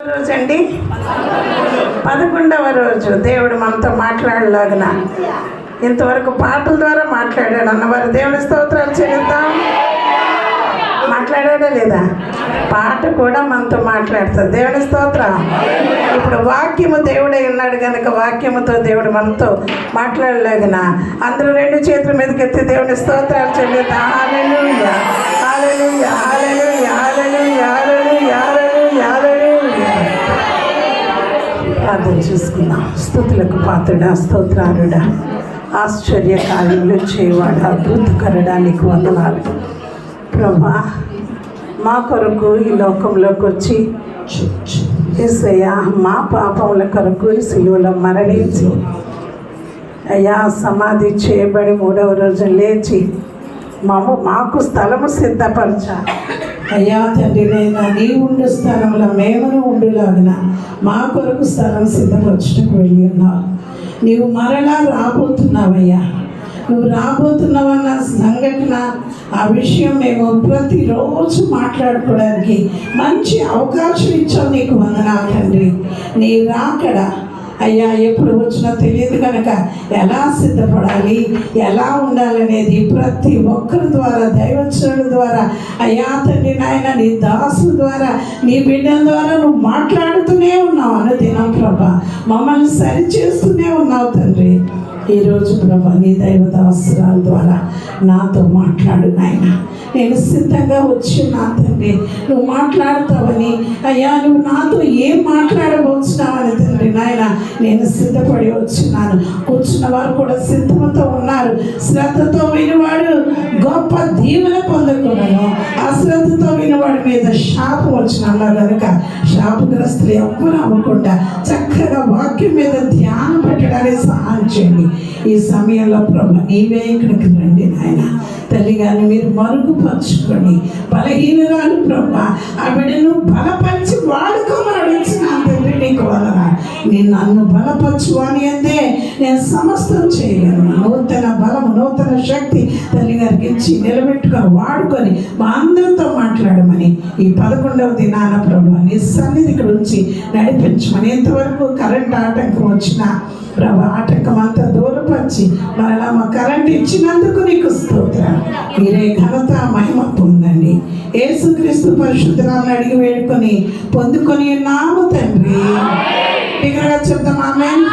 రోజు అండి 11వ రోజు దేవుడు మనతో మాట్లాడలాగిన ఇంతవరకు పాటల ద్వారా మాట్లాడాడు అన్నవారు దేవుని స్తోత్రాలు చెల్లిద్దాం. మాట్లాడాడా లేదా? పాట కూడా మనతో మాట్లాడుతుంది. దేవుని స్తోత్రం. ఇప్పుడు వాక్యము దేవుడే ఉన్నాడు కనుక వాక్యముతో దేవుడు మనతో మాట్లాడలేగిన అందరూ 2 చేతుల మీదకి ఎత్తి దేవుని స్తోత్రాలు చెల్లిద్దాం. హల్లెలూయా హల్లెలూయా హల్లెలూయా హల్లెలూయా హల్లెలూయా హల్లెలూయా హల్లెలూయా. ప్రార్థన చేసుకుందాం. స్తుతులకు పాత్రుడా, స్తోత్రాలుడా, ఆశ్చర్య కార్యములు చేయవాడు, అద్భుతకరడానికి వందనాలు ప్రభా. మా కొరకు ఈ లోకంలోకి వచ్చి యేసయ్యా మా పాపముల కొరకు ఈ సిలువలో మరణించి అయ్యా సమాధి చేయబడి 3వ రోజు లేచి మాకు స్థలము సిద్ధపరచా అయ్యా తండ్రి. నేను నీ ఉండు స్థలంలో మేమును ఉండులాగిన మా కొరకు స్థలం సిద్ధపరచడానికి వెళ్ళి ఉన్నావు. నీవు మరలా రాబోతున్నావయ్యా. నువ్వు రాబోతున్నావన్న సంఘటన ఆ విషయం మేము ప్రతిరోజు మాట్లాడుకోవడానికి మంచి అవకాశం ఇచ్చావు. నీకు వందనాలు తండ్రి. నీ రాకడ అయ్యా ఎప్పుడు వచ్చినా తెలియదు కనుక ఎలా సిద్ధపడాలి, ఎలా ఉండాలనేది ప్రతి ఒక్కరి ద్వారా, దైవజనుల ద్వారా అయ్యా తండ్రి నాయన నీ దాసుల ద్వారా, నీ బిడ్డల ద్వారా నువ్వు మాట్లాడుతూనే ఉన్నావు. అనుదినం ప్రభా మమ్మల్ని సరిచేస్తూనే ఉన్నావు తండ్రి. ఈరోజు ప్రభా నీ దైవదాసురాల ద్వారా నాతో మాట్లాడు నాయన. నేను సిద్ధంగా వచ్చి నా తండ్రి నువ్వు మాట్లాడతావని అయ్యా, నువ్వు నాతో ఏం మాట్లాడవచ్చున్నావని తండ్రి నాయన నేను సిద్ధపడి వచ్చినాను. కూర్చున్న వారు కూడా సిద్ధంతో ఉన్నారు. శ్రద్ధతో వినివాడు గొప్ప దీవెన పొందుకున్నాను. అశ్రద్ధతో వినివాడి మీద శాపం వచ్చిన కనుక శాపగ్రస్తులు ఎవ్వరు అవ్వకుండా చక్కగా వాక్యం మీద ధ్యానం పెట్టడానికి సహాయం చేయండి. ఈ సమయంలో ప్రభా నీవే ఇక్కడికి రండి నాయన. తల్లి గారిని మీరు మరుగుపరుచుకొని బలహీనరాలు ప్రభా ఆ బిడ్డను బలపరిచి వాడుకోమని అడిగిన తండ్రి నీకు వదన. నేను నన్ను బలపరచు అని అంటే నేను సమస్తం చేయగలను. నూతన బలము, నూతన శక్తి తల్లి గారికి ఇచ్చి నిలబెట్టుకొని వాడుకొని మా అందరితో మాట్లాడమని ఈ 11వ దినాన ప్రభా నీ సన్నిధికి ఉంచి నడిపించమని. ఎంతవరకు కరెంట్ ఆటంకం వచ్చినా ప్రభా ఆటంకం అంతా దూరపరిచి మరలా మా కరెంట్ ఇచ్చినందుకు నీకు స్తోత్రం. మీరే ఘనత మహిమ పొందండి. యేసుక్రీస్తు పరిశుద్ధ నామమున అడిగి వేడుకొని పొందుకొని ఉన్నాము తండ్రి. బిగ్గరగా చెప్తాం ఆమేన్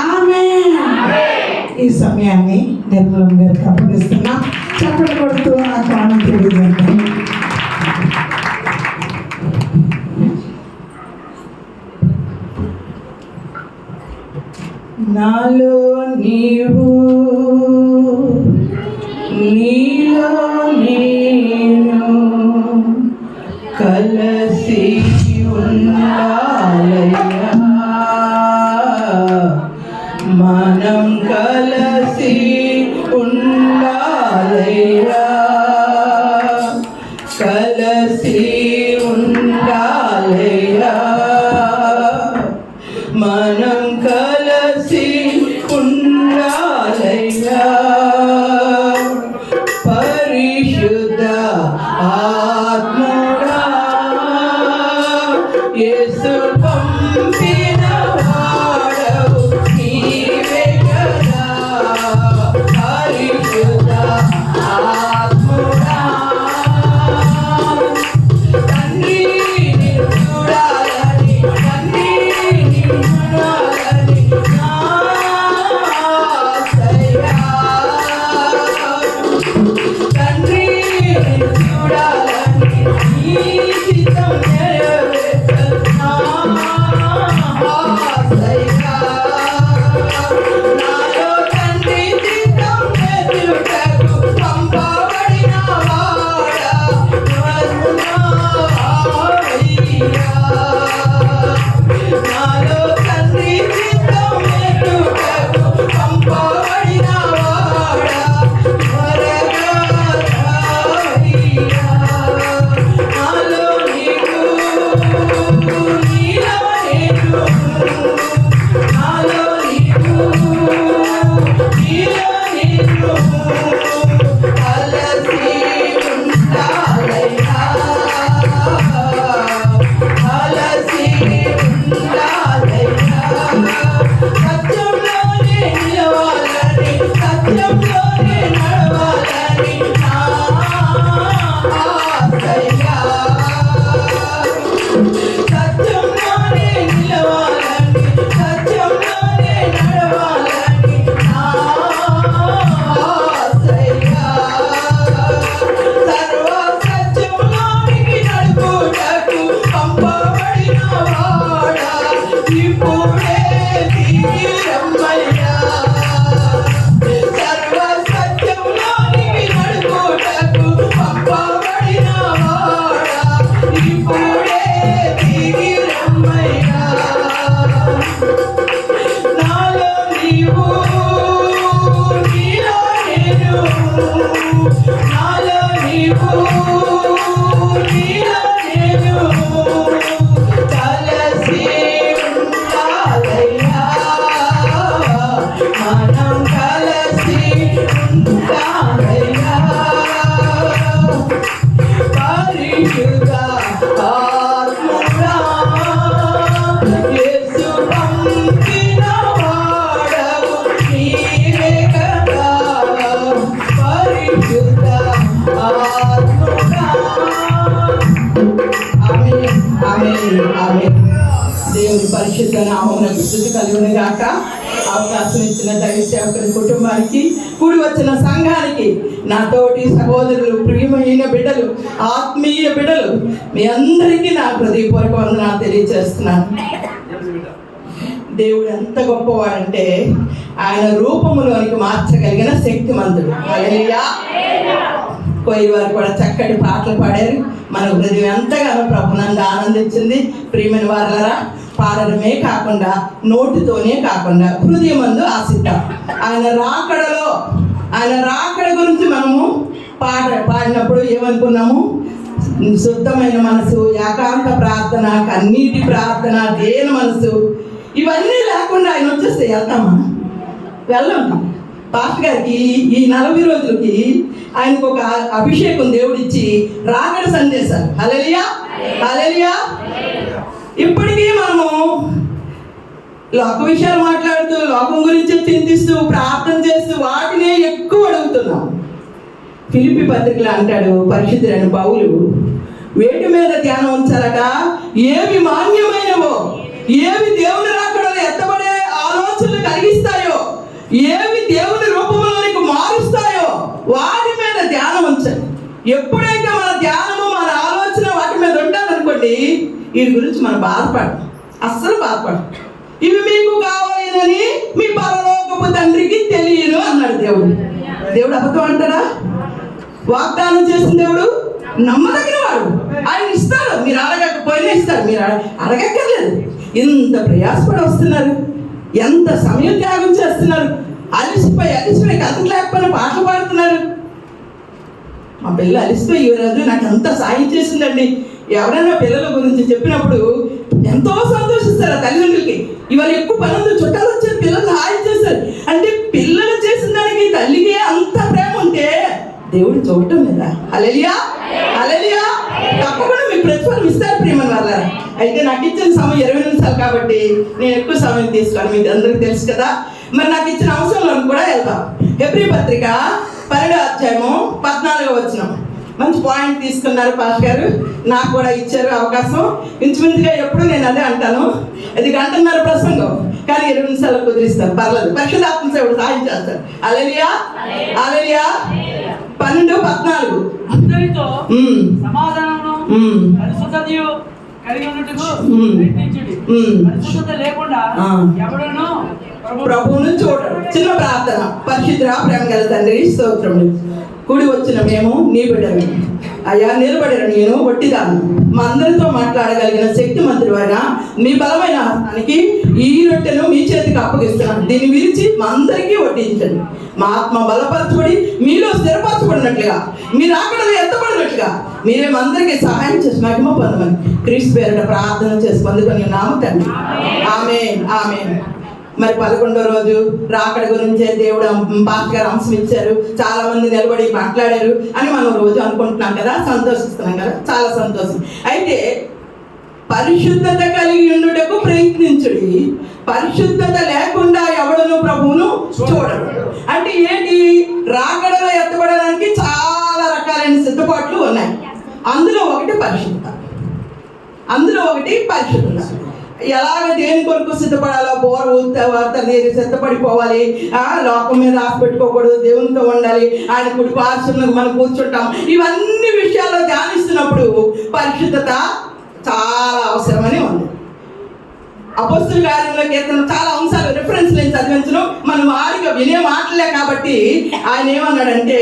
ఆమేన్. ఈ సమయాన్ని నిర్మలం గారికి అప్పగిస్తున్నాం. చప్పట్లు కొడుతూ ఆ కారణం తెలియజేద్దాం. నాలో నీవు నీలో నేను కలసి ఉండాలయ్యా. మనం కలసి ఉండాలయ్యా. కలసి ఉండాలయ్యా. మనం కలసి ఉండాలయ్యా. పరిశుద్ధ ఆత్మడా యేసు పంపిన వాడవు నీవే కదా. పరిశుద్ధ ఆత్మడా తండ్రి నిన్ను చూడాలని, తండ్రి నిన్ను చూడాలని నా ఆశయా. తండ్రి నిన్ను చూడాలని నీ చిత్తం నెరవేర్చు నా ఆమేన్. దేవుని పరిశుద్ధ నామమునకు స్తుతి కలుగును గాక. అవకాశం ఇచ్చిన దైవ సేవకుని కుటుంబానికి, కూడి వచ్చిన సంఘానికి, నా తోటి సహోదరులు, ప్రియమైన బిడ్డలు, ఆత్మీయ బిడ్డలు, మీ అందరికీ నా హృదయపూర్వక వందనాలు తెలియజేస్తున్నాను. దేవుడు ఎంత గొప్పవాడంటే ఆయన రూపములోనికి మార్చగలిగిన శక్తిమంతుడు. హల్లెలూయా. పోయి వారు కూడా చక్కటి పాటలు పాడారు. మన హృదయం ఎంతగానో ప్రభునందు ఆనందించింది. ప్రియమైన వారలారా, పాడడమే కాకుండా నోటితోనే కాకుండా హృదయమందు ఆశిద్దాం. ఆయన రాకడ గురించి మనము పాడినప్పుడు ఏమనుకున్నాము? శుద్ధమైన మనసు, ఏకాంత ప్రార్థన, కన్నీటి ప్రార్థన, దేన మనసు, ఇవన్నీ లేకుండా ఆయన వచ్చేస్తే వెళ్తామా? వెళ్ళండి. పాస్టర్ గారికి ఈ 40 రోజులకి ఆయనకు ఒక అభిషేకం దేవుడిచ్చి రాకడ సందేశాలు. హల్లెలూయా, హల్లెలూయా. ఇప్పటికీ మనము లోక విషయాలు మాట్లాడుతూ, లోకం గురించి చింతిస్తూ, ప్రార్థన చేస్తూ వాటినే ఎక్కువ అడుగుతున్నాం. ఫిలిప్పీ పత్రికలో అంటాడు పరిశుద్ధుడైన పౌలు, వేటి మీద ధ్యానం ఉంచాలట? ఏవి మాన్యమైనవో, ఏవి దేవుని రాకడలో ఎత్తబడే ఆలోచనలు కలిగిస్తాయో, ఏవి దేవుని రూపంలోనికి మారుస్తాయో వాటి మీద ధ్యానం ఉంచాలి. ఎప్పుడైతే మన ధ్యానము, మన ఆలోచన వాటి మీద ఉండాలనుకోండి, వీటి గురించి మనం అస్సలు బాధపడం. ఇవి మీకు కావాలని మీ పరలోకపు తండ్రికి తెలియను అన్నాడు దేవుడు. దేవుడు అబద్ధం అంటారా? వాగ్దానం చేసిన దేవుడు నమ్మదగిన వాడు. ఆయన ఇస్తాడు. మీరు అడగకపోయినా ఇస్తాడు. మీరు అడగక్కర్లేదు. ఇంత ప్రయాసపడి వస్తున్నారు, ఎంత సమయం త్యాగం చేస్తున్నారు, అలిసిపోయి కథకు లేకపోయినా పాటలు పాడుతున్నారు. మా పిల్లలు అలిసిపోయి ఈరోజు నాకు ఎంత సాయం చేసిందండి. ఎవరైనా పిల్లల గురించి చెప్పినప్పుడు ఎంతో సంతోషిస్తారు ఆ తల్లిదండ్రులకి. ఇవాళ ఎక్కువ పని ఉంది, చుట్టాలు వచ్చారు, పిల్లలు హాయి చేశారు అంటే పిల్లలు చేసిన దానికి తల్లికి అంత ప్రేమ ఉంటే దేవుడు చూడటం లేదా? హల్లెలూయా, హల్లెలూయా. తప్పకుండా మీకు ప్రతిఫలం ఇస్తారు ప్రియమైన వాళ్ళారా. అయితే నాకు ఇచ్చిన సమయం 20 నిమిషాలు కాబట్టి నేను ఎక్కువ సమయం తీసుకోను, మీకు అందరికీ తెలుసు కదా. మరి నాకు ఇచ్చిన అవసరంలో కూడా వెళ్దాం. హెబ్రీ పత్రిక 12వ అధ్యాయము 14వ వచనం. మంచి పాయింట్ తీసుకున్నారు పాస్టర్ గారు, నాకు కూడా ఇచ్చారు అవకాశం. ఇంచుమించుగా ఎప్పుడు నేను అదే అంటాను, అది 1 గంటన్నర ప్రసంగం, కానీ 20 నిమిషాలు కుదిరిస్తాను, పర్లేదు. పరిశుద్ధాత్మ సేవకుడు సాయం చేస్తాడు. హల్లెలూయా, హల్లెలూయా. 12:14 అందరితో సమాధానమును పరిశుద్ధతయు కలిగి ఉన్నట్టుకు ప్రయత్నించుడి. పరిశుద్ధత లేకుండా ఎవడును ప్రభువును చూడడు. చిన్న ప్రార్థన. పరిశుద్ధ ప్రేమ గల తండ్రి, స్తోత్రములు. కూడి వచ్చిన మేము నీ బిడ్డలు అయ్యా. నిలబడిన నేను వట్టిదాను. మా అందరితో మాట్లాడగలిగిన శక్తి మంత్రి అయినా మీ బలమైన హస్తానికి ఈ రొట్టెను మీ చేతికి అప్పగిస్తున్నాను. దీన్ని విరిచి మా అందరికీ వడ్డించండి. మా ఆత్మ బలపరచబడి మీలో స్థిరపరచబడినట్లుగా, మీరు అక్కడ ఎత్తబడినట్లుగా మీరే మా అందరికీ సహాయం చేసి మహిమ పొందమని క్రీస్తు పేరిట ప్రార్థన చేసి పొందుకొని నామతండి. ఆమేన్, ఆమేన్. మరి 11వ రోజు రాకడ గురించే దేవుడు పాస్టర్ గారు అంశం ఇచ్చారు. చాలా మంది నిలబడి మాట్లాడారు అని మనం రోజు అనుకుంటున్నాం కదా, సంతోషిస్తున్నాం కదా, చాలా సంతోషం. అయితే పరిశుద్ధత కలిగి ఉండుటకు ప్రయత్నించుడి. పరిశుద్ధత లేకుండా ఎవడను ప్రభువును చూడడు. అంటే ఏంటి? రాకడలో ఎత్తబడడానికి చాలా రకాలైన సిద్ధపాట్లు ఉన్నాయి. అందులో ఒకటి పరిశుద్ధత. ఎలాగ దేని కొరకు సిద్ధపడాలో, బోర్ వార్త నేను సిద్ధపడిపోవాలి, లోకం మీద ఆశ పెట్టుకోకూడదు, దేవునితో ఉండాలి, ఆయన కుడి పార్శ్వంలో మనం కూర్చుంటాం. ఇవన్నీ విషయాల్లో ధ్యానిస్తున్నప్పుడు పరిశుద్ధత చాలా అవసరమని ఉంది. అపోస్తుల కార్యంలో కీర్తన చాలా అంశాలు రిఫరెన్స్ నేను చదివించను, మనం వారిగా వినే మాటలే కాబట్టి ఆయన ఏమన్నాడంటే,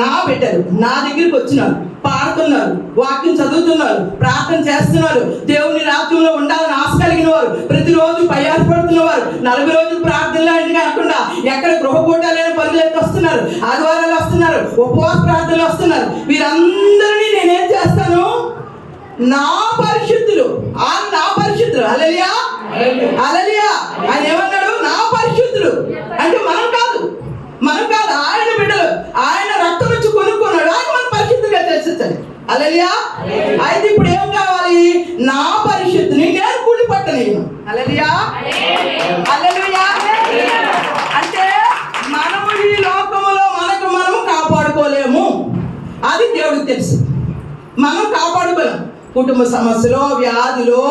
నా బిడ్డలు నా దగ్గరికి వచ్చినారు, పాడుతున్నారు, వాక్యం చదువుతున్నారు, ప్రార్థన చేస్తున్నారు, దేవుని రాజ్యంలో ఉండాలని ఆశ కలిగిన వారు, ప్రతిరోజు ప్రయాసపడుతున్నవారు, 40 రోజులు ప్రార్థనలు అంటే కాకుండా ఎక్కడ గృహకూటాలైన పనులైతే వస్తున్నారు, ఆదివారాలు వస్తున్నారు, ఉపవాస ప్రార్థనలు వస్తున్నారు. వీరందరినీ నేనేం చేస్తాను? నా పరిశుద్ధులు. హల్లెలూయా, హల్లెలూయా. ఆయన ఏమన్నాడు? నా పరిశుద్ధులు. అంటే మనం కాదు, ఆయన బిడ్డలు. ఆయన రక్తం నుంచి కొనుక్కున్నాడు, ఆయన మనం పరిశుద్ధంగా చేసేసాడు. హల్లెలూయా. అయితే ఇప్పుడు ఏం కావాలి? నా పరిశుద్ధిని నేను కుళ్ళి పట్టలేను. హల్లెలూయా, హల్లెలూయా. అంటే మనము ఈ లోకములో మనము కాపాడుకోలేము, అది దేవుడికి తెలుసు. మనం కాపాడుకోలేము. కుటుంబ సమస్యలో, వ్యాధులు,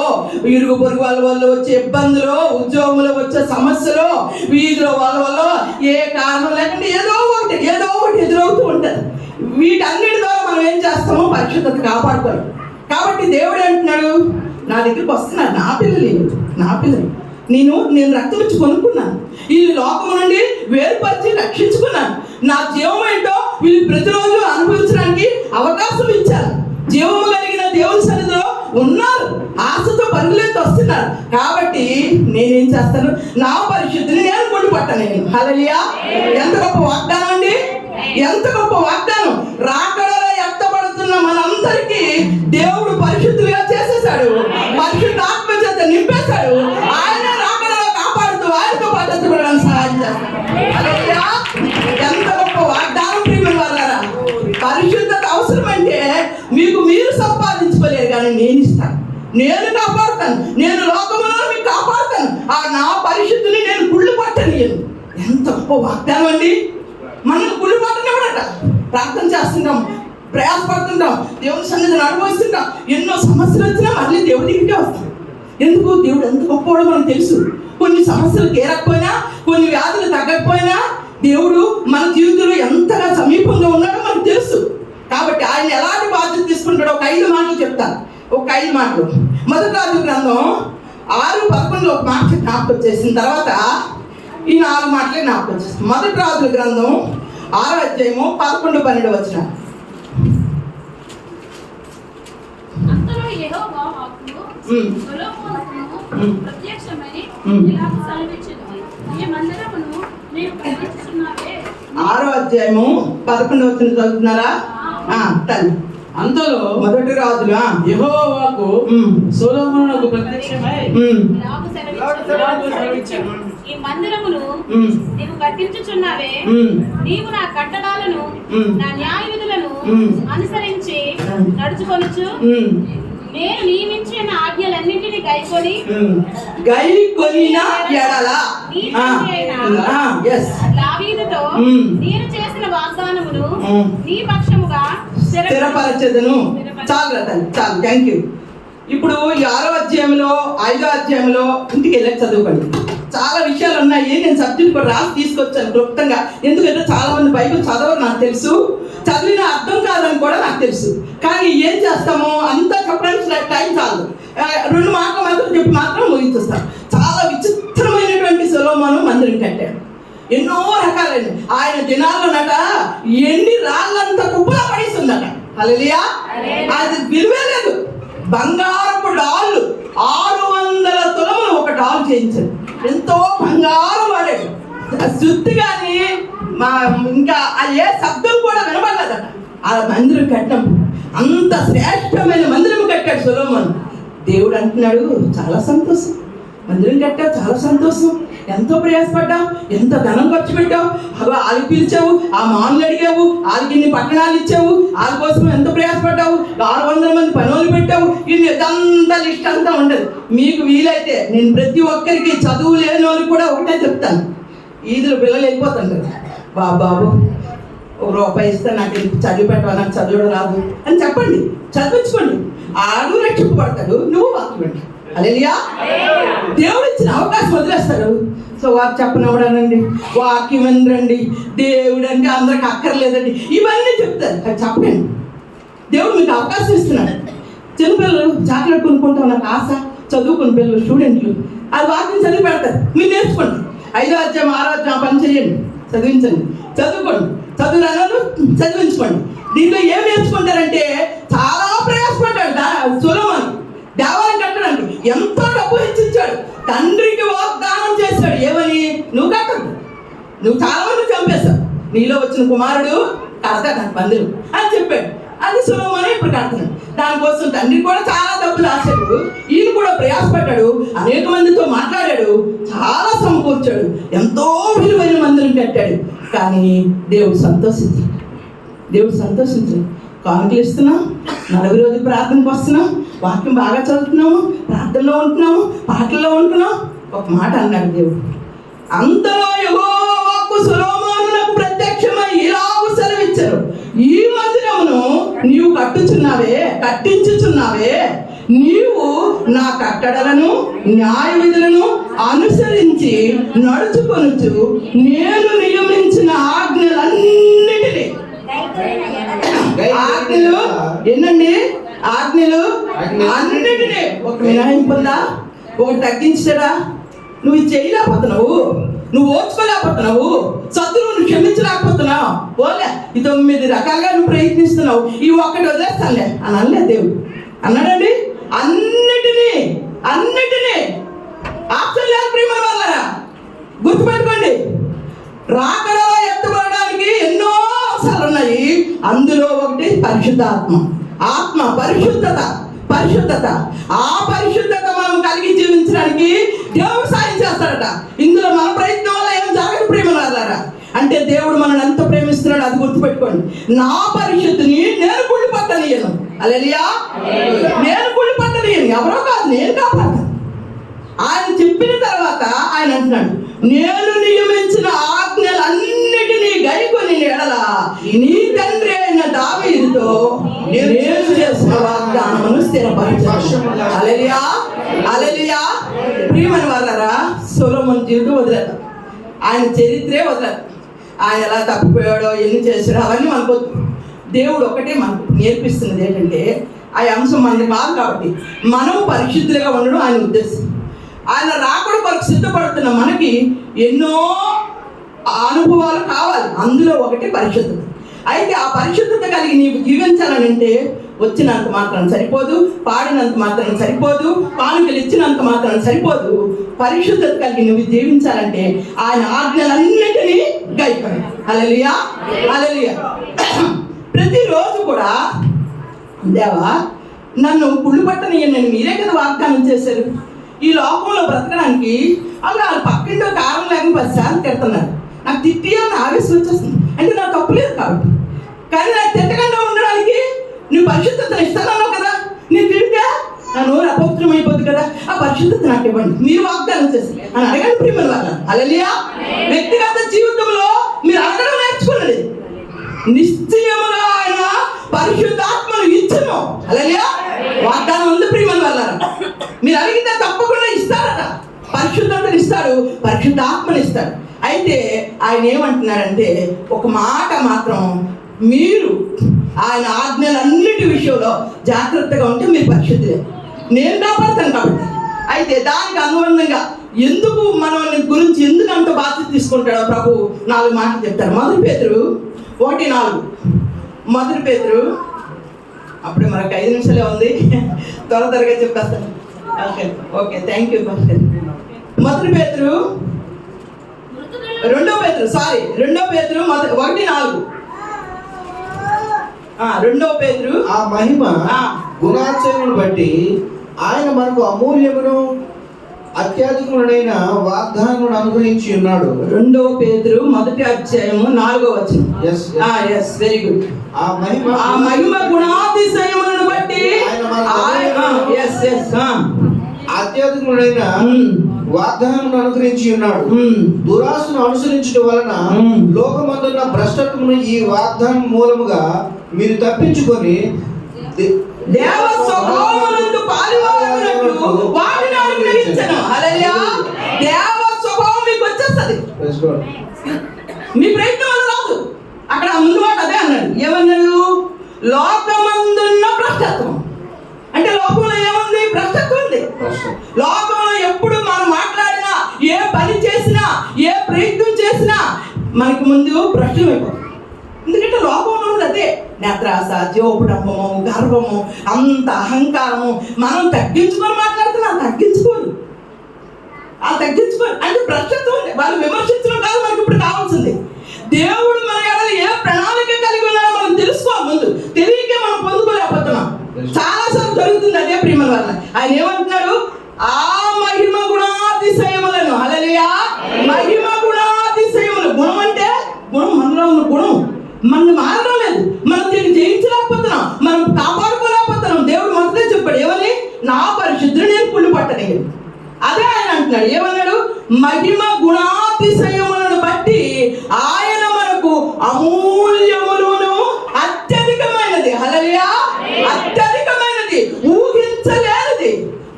ఇరుగు పొరుగు వాళ్ళ వల్ల వచ్చే ఇబ్బందులు, ఉద్యోగంలో వచ్చే సమస్యలు, వీధిలో వాళ్ళ వల్ల ఏ కారణం లేకుండా ఏదో ఒకటి ఎదురవుతూ ఉంటుంది. వీటన్నిటి ద్వారా మనం ఏం చేస్తామో పరిశుద్ధత కాపాడుకోవాలి. కాబట్టి దేవుడు అంటున్నాడు, నా దగ్గరికి వస్తున్నారు నా పిల్లలు నేను రక్తం ఇచ్చి కొనుక్కున్నాను, ఈ లోకం నుండి వేరుపరిచి రక్షించుకున్నాను, నా జీవం ఏంటో వీళ్ళు ప్రతిరోజు అనుభవించడానికి అవకాశం ఇచ్చాను. జీవము కలిగిన దేవుని సన్నిధిలో ఉన్నారు, ఆశతో పరుగులెత్తి వస్తున్నారు. కాబట్టి నేనేం చేస్తాను, నా పరిశుద్ధిని నేను కొనుపట్టాను. నేను హల్లెలూయా. ఎంత గొప్ప వాగ్దానం అండి, ఎంత గొప్ప వాగ్దానం. రాకడలో ఎత్తబడుతున్న మనందరికీ దేవుడు పరిశుద్ధులుగా చేసేసాడు, పరిశుద్ధ ఆత్మ చేత నింపేశాడు. ఆయన రాకడలో కాపాడుతూ ఆయనతో పద్ధతి సహాయం చేస్తాడు. హల్లెలూయా. ఎంత గొప్ప వాగ్దానం ప్రియమైన వాళ్ళారా. పరిశుద్ధత అవసరం అంటే మీరు సంపాదించుకోలేరు, కానీ నేను ఇస్తాను, నేను కాపాడుతాను, నేను లోకములో మీకు కాపాడుతాను. ఆ నా పరిశుద్ధిని నేను కుళ్ళు పట్టనియను. ఎంత గొప్ప వాగ్దానం అండి. మనం కుళ్ళు పట్టనివ్వడట. ప్రార్థన చేస్తుంటాం, ప్రయాసపడుతుంటాం, దేవుని సన్నిధిని అనుభవిస్తుంటాం. ఎన్నో సమస్యలు వచ్చినా మళ్ళీ దేవుడి దగ్గరికే వస్తాం. ఎందుకు? దేవుడు ఎంత గొప్పవాడో మనకు తెలుసు. కొన్ని సమస్యలు తీరకపోయినా, కొన్ని వ్యాధులు తగ్గకపోయినా దేవుడు మన జీవితంలో ఎంతగా సమీపంగా ఉన్నాడో మనకు తెలుసు. కాబట్టి ఆయన ఎలాంటి బాధ్యత తీసుకుంటాడో ఒక 5 మాటలు చెప్తాను. ఒక 5 మాటలు. మొదటి రాజుల గ్రంథం 6:11 ఒక మాట జ్ఞాపకం వచ్చేసిన తర్వాత ఈ 4 మాటలే జ్ఞాపకం వచ్చేస్తాయి. మొదటి రాజుల గ్రంథం 6వ అధ్యాయము 11-12 వచనాలు. అంతలో యెహోవా వాక్కు సొలొమోనుకు ప్రత్యక్షమై ఇలాగ సెలవిచ్చెను, ఈ మందిరమును నీవు కట్టించుచున్నావే. 6వ అధ్యాయము 11వ వచనం చదువుతున్నారా? తల్లి. అంతలో మొదటి రాజులు యెహోవా వాక్కు సొలొమోనుకు ప్రత్యక్షమై ఇలాగ సెలవిచ్చెను, ఈ మందిరమును నీవు కట్టించుచున్నావే. నీవు నా కట్టడాలను, నా న్యాయ విధులను అనుసరించి నడుచుకొనుచు నేను నియమించిన ఆజ్ఞలన్నింటినీ గైకొనిన ఎడల దావీదుతో నేను చేసిన వాగ్దానమును నీ పక్షముగా స్థిరపరచెదను. చాలు థ్యాంక్ యూ. ఇప్పుడు ఈ 6వ అధ్యాయంలో 5వ అధ్యాయంలో ఇంటికి వెళ్ళి చదువుకోండి. చాలా విషయాలు ఉన్నాయి. నేను సబ్జెక్ట్ కూడా రాసి తీసుకొచ్చాను క్లుప్తంగా. ఎందుకంటే చాలా మంది బైబిల్ చదవరు, నాకు తెలుసు, చదివిన అర్థం కాదని కూడా నాకు తెలుసు. కానీ ఏం చేస్తామో అంతా చెప్పడానికి టైం చాలు. 2 మాటలు మాత్రం చెప్పి మాత్రం ముగించేస్తాను. చాలా విచిత్రమైనటువంటి సొలొమోను మందిరం కట్టాడు. ఎన్నో రకాలైన ఆయన దినాల్లోనట ఎండి రాళ్ళంత కుప్పలా పడేస్తుందట. హల్లెలూయా. అది విలువే లేదు. బంగారపు డాళ్ళు 600 తులములు ఒక డాల్ చేయించాడు. ఎంతో బంగారం వాడాడు. శుద్ధి కానీ ఇంకా ఏ శబ్దం కూడా వినబడలేదట. ఆ మందిరం కట్టడం అంత శ్రేష్టమైన మందిరం కట్టాడు సొలొమోను. దేవుడు అంటున్నాడు, చాలా సంతోషం, మందిరం కట్టావు, చాలా సంతోషం, ఎంతో ప్రయాసపడ్డావు, ఎంత ధనం ఖర్చు పెట్టావు, వాళ్ళకి పిలిచావు, ఆ మానులు అడిగావు, వాళ్ళకి ఇన్ని పట్టణాలు ఇచ్చావు, వాళ్ళ కోసం ఎంత ప్రయాసపడ్డావు, 600 మంది పనులు పెట్టావు. ఇదంతా లిస్ట్ అంతా ఉండదు. మీకు వీలైతే నేను ప్రతి ఒక్కరికి చదువు లేని వాళ్ళకి కూడా ఒకటే చెప్తాను. ఈదులు పిల్లలు వెళ్ళిపోతుంటారు, బాబు ₹1 ఇస్తే నాకు చదివి పెట్టవా, నాకు చదవడం రాదు అని చెప్పండి, చదివించుకోండి. ఆడు రక్షింపబడతాడు, నువ్వు వాక్యం. హల్లెలూయా. దేవుడు ఇచ్చిన అవకాశం వదిలేస్తాడు. సో వారు చెప్పనివ్వడానండి, వాక్యం వినరండి, దేవుడు అంటే అందరికి అక్కర్లేదండి, ఇవన్నీ చెప్తారు. అది చెప్పండి. దేవుడు మీకు అవకాశం ఇస్తున్నాడు. చిన్నపిల్లలు చాక్లెట్ కొనుక్కుంటాం నాకు ఆశ, చదువుకుని పిల్లలు స్టూడెంట్లు అది వాక్యం చదివి పెడతారు. మీరు నేర్చుకోండి. 5వ అధ్యాయం 6వ అధ్యాయం పని చేయండి, చదివించండి, చదువుకోండి, చదువు రాను చదివించుకోండి. దీంట్లో ఏం నేర్చుకుంటారంటే చాలా ప్రయాసపడ్డాడు సొలొమోను దేవాలయం కట్టడానికి. ఎంతో డబ్బు హెచ్చించాడు, తండ్రికి వాగ్దానం చేశాడు. ఏమని? నువ్వు కట్టదు, నువ్వు చాలా మంది చంపేశావు, నీలో వచ్చిన కుమారుడు కడతాడు నాకు మందిరం అని చెప్పాడు. అది సొలొమోను ఇప్పుడు కడుతున్నాడు. దానికోసం తండ్రి కూడా చాలా డబ్బులు ఆశాడు, ఈయన కూడా ప్రయాసపడ్డాడు, అనేక మందితో మాట్లాడాడు, చాలా సమకూర్చాడు, ఎంతో విలువైన మందిరం కట్టాడు. కానీ దేవుడు సంతోషించాడు. కానుకలు ఇస్తున్నాం, 40 రోజులు ప్రార్థనకు వస్తున్నాం, వాక్యం బాగా చదువుతున్నాము, ప్రార్థనలో ఉంటున్నాము, పాటల్లో ఉంటున్నాం. ఒక మాట అన్నాడు దేవుడు, అంతలో యెహోవా వాక్కు సొలొమోనునకు ప్రత్యక్షమై ఇలాగ సెలవిచ్చారు, ఈ మందిరమును నీవు కట్టించుచున్నావే నీవు నా కట్టడలను న్యాయ విధులను అనుసరించి నడుచుకొనుచు నేను నియమించిన ఆజ్ఞలన్నిటినీ ఆజ్ఞలు ఎన్నండి ఆజ్ఞలు అన్నిటినీ ఒక మినహాయింపుందా ఒకటి తగ్గించాడా నువ్వు ఇది చేయలేకపోతున్నావు నువ్వు ఓర్చుకోలేకపోతున్నావు శత్రువును క్షమించలేకపోతున్నావు ఓలే ఈ 9 రకాలుగా నువ్వు ప్రయత్నిస్తున్నావు ఈ ఒక్కటి వదిలేస్తానులే అని అనలే దేవుడు అన్నాడండి అన్నిటినీ ఆప్షన్ లేదు ప్రియమైన వాళ్ళరా గుర్తుపెట్టుకోండి రాకడలో ఎత్తబడడానికి ఎన్నో అవసరాలు ఉన్నాయి అందులో ఒకటి ఆత్మ పరిశుద్ధత ఆ పరిశుద్ధత మనం కలిగి జీవించడానికి దేవుడు సాయం చేస్తాడట ఇందులో మన ప్రయత్నం వల్ల ఏం జరగదు ప్రియమైన వాళ్ళరా అంటే దేవుడు మనల్ని ఎంత ప్రేమిస్తున్నాడు అది గుర్తుపెట్టుకోండి నా పరిశుద్ధిని నేను కుళ్ళి పట్టనియను హల్లెలూయా నేను కుళ్ళి పట్టనియను ఎవరో కాదు నేను కాపాడతాను ఆయన చెప్పిన తర్వాత ఆయన అంటున్నాడు నేను నియమించిన ఆజ్ఞలన్నిటినీ గైకొని ఎడల నీ తండ్రి అయిన దావీదుతో నేను చేసిన వాగ్దానమును స్థిరపరచాను హల్లెలూయా ప్రియమైన వాళ్ళరా సొలొమోను జీవితం వదిలేదు ఆయన చరిత్రే వదలదు ఆయన ఎలా తప్పిపోయాడో ఎన్ని చేశాడో అవన్నీ మనకు దేవుడు ఒకటే మనకు నేర్పిస్తున్నది ఏంటంటే ఆ అంశం మనది కాదు కాబట్టి మనం పరిశుద్ధులుగా ఉండడం ఆయన ఉద్దేశం ఆయన రాకడ కొరకు సిద్ధపడుతున్న మనకి ఎన్నో అనుభవాలు కావాలి అందులో ఒకటి పరిశుద్ధత అయితే ఆ పరిశుద్ధత కలిగి నీవు జీవించాలని అంటే వచ్చినంత మాత్రం సరిపోదు పాడినంత మాత్రం సరిపోదు కానుకలు ఇచ్చినంత మాత్రం సరిపోదు పరిశుద్ధత కలిగి నువ్వు జీవించాలంటే ఆయన ఆజ్ఞలన్నిటినీ గైకొని హల్లెలూయా ప్రతిరోజు కూడా దేవా నన్ను కుళ్ళు పట్టనియని మీరే కదా వాగ్దానం చేశారు ఈ లోకంలో బ్రతకడానికి అలా పక్కింటో కారణం లేకుండా 10 సార్లు తిడుతున్నారు నాకు తిట్టియాలని ఆవేశం వచ్చేస్తుంది అంటే నాకు తప్పు లేదు కాబట్టి కానీ నాకు తిట్టకుండా ఉండడానికి నువ్వు పరిశుద్ధతను ఇస్తానన్నావు కదా నేను తిడితే నా నోరు అపవిత్రం అయిపోద్ది కదా ఆ పరిశుద్ధత నాకు ఇవ్వండి మీరు వాగ్దానం చేసి అని అడగండి ప్రియమైన వాళ్ళ హల్లెలూయా వ్యక్తిగత జీవితంలో మీరు అడగడం నేర్చుకోండి నిశ్చయముగా ఆయన పరిశుద్ధాత్మను ఇచ్చును హల్లెలూయా వాగ్దానం ఉంది ప్రియమైన వాళ్ళ మీరు అడిగితే తప్పకుండా ఇస్తారట పరిశుద్ధతను ఇస్తాడు పరిశుద్ధాత్మను ఇస్తాడు అయితే ఆయన ఏమంటున్నాడంటే ఒక మాట మాత్రం మీరు ఆయన ఆజ్ఞలన్నిటి విషయంలో జాగ్రత్తగా ఉంటే మీరు పరిశుద్ధులే నేను కాపాడుతాను కాబట్టి అయితే దానికి అనుబంధంగా ఎందుకు మనం గురించి ఎందుకు అంత బాధ్యత తీసుకుంటాడో ప్రభు 4 మాటలు చెప్తారు మొదటి పేతురు 1:4 మొదటి పేతురు అప్పుడు మనకు 5 నిమిషాలే ఉంది త్వరగా చెప్పేస్తాను ఓకే థ్యాంక్ యూ మొదటి పేతురు 2 పేతురు 1:4 2 పేతురు ఆ మహిమ గుణాచరణను బట్టి ఆయన మనకు అమూల్యమును అత్యధికములైన వాగ్దానమును అనుగ్రహించి ఉన్నాడు 2 పేతురు 1:4 వెరీ గుడ్ ఆ మహిమ గుణాతిశయములను బట్టి అత్యధికములైన వాగ్దానమును అనుగ్రహించి ఉన్నాడు దురాశను అనుసరించడం వలన లోకమందున్న భ్రష్టత్వమును ఈ వాగ్దానం మూలముగా మీరు తప్పించుకొని దేవ స్వభావమునందు పాలువారగునట్లు వారిని అనుగ్రహించెను హల్లెలూయా దేవ స్వభావం మీకు వచ్చేస్తది మీ ప్రయత్నం వల్ల రాదు అక్కడ ముందు మాట అదే అన్నాడు ఏమన్నాడు లోకమందున్న భ్రష్టత్వం అంటే లోకంలో ఏముంది భ్రష్టత్వం ఉంది లోకంలో ఎప్పుడు మనం మాట్లాడినా ఏ పని చేసినా ఏ ప్రయత్నం చేసినా మనకి ముందు భ్రష్టం అయిపోతుంది ఎందుకంటే లోకంలో ఉంది అదే నేత్రాస జోపుడమ్మము గర్వము అంత అహంకారము మనం తగ్గించుకొని మాట్లాడుతున్నాం తగ్గించుకోరు అంటే భ్రష్టత్వం ఉంది వాళ్ళు విమర్శించడం కాదు మనకి ఇప్పుడు కావాల్సింది దేవుడు మన ఎడల ఏ ప్రణాళిక కలిగి ఉన్నాడో మనం తెలుసుకోవాలి ముందు తెలియకే మనం పొందుకోలేకపోతున్నాం చాలా సార్లు జరుగుతుంది అదే ప్రియమైన వల్ల ఆయన ఏమంటున్నాడు ఆ మహిమ గుణాతిశయములను హల్లెలూయా మహిమ గుణాతిశయములు గుణం అంటే గుణం మనలో ఉన్న గుణం మనం మారడం లేదు మనం దీన్ని జయించలేకపోతున్నాం మనం కాపాడుకోలేకపోతున్నాం దేవుడు మొదటే చెప్పాడు ఏమని నా పరిశుద్ధుడు నేను కుళ్ళు పట్టలేదు అదే ఆయన అంటున్నాడు ఏమన్నాడు మహిమ గుణాతిశయములను బట్టి ఆయన మనకు అమూల్యములను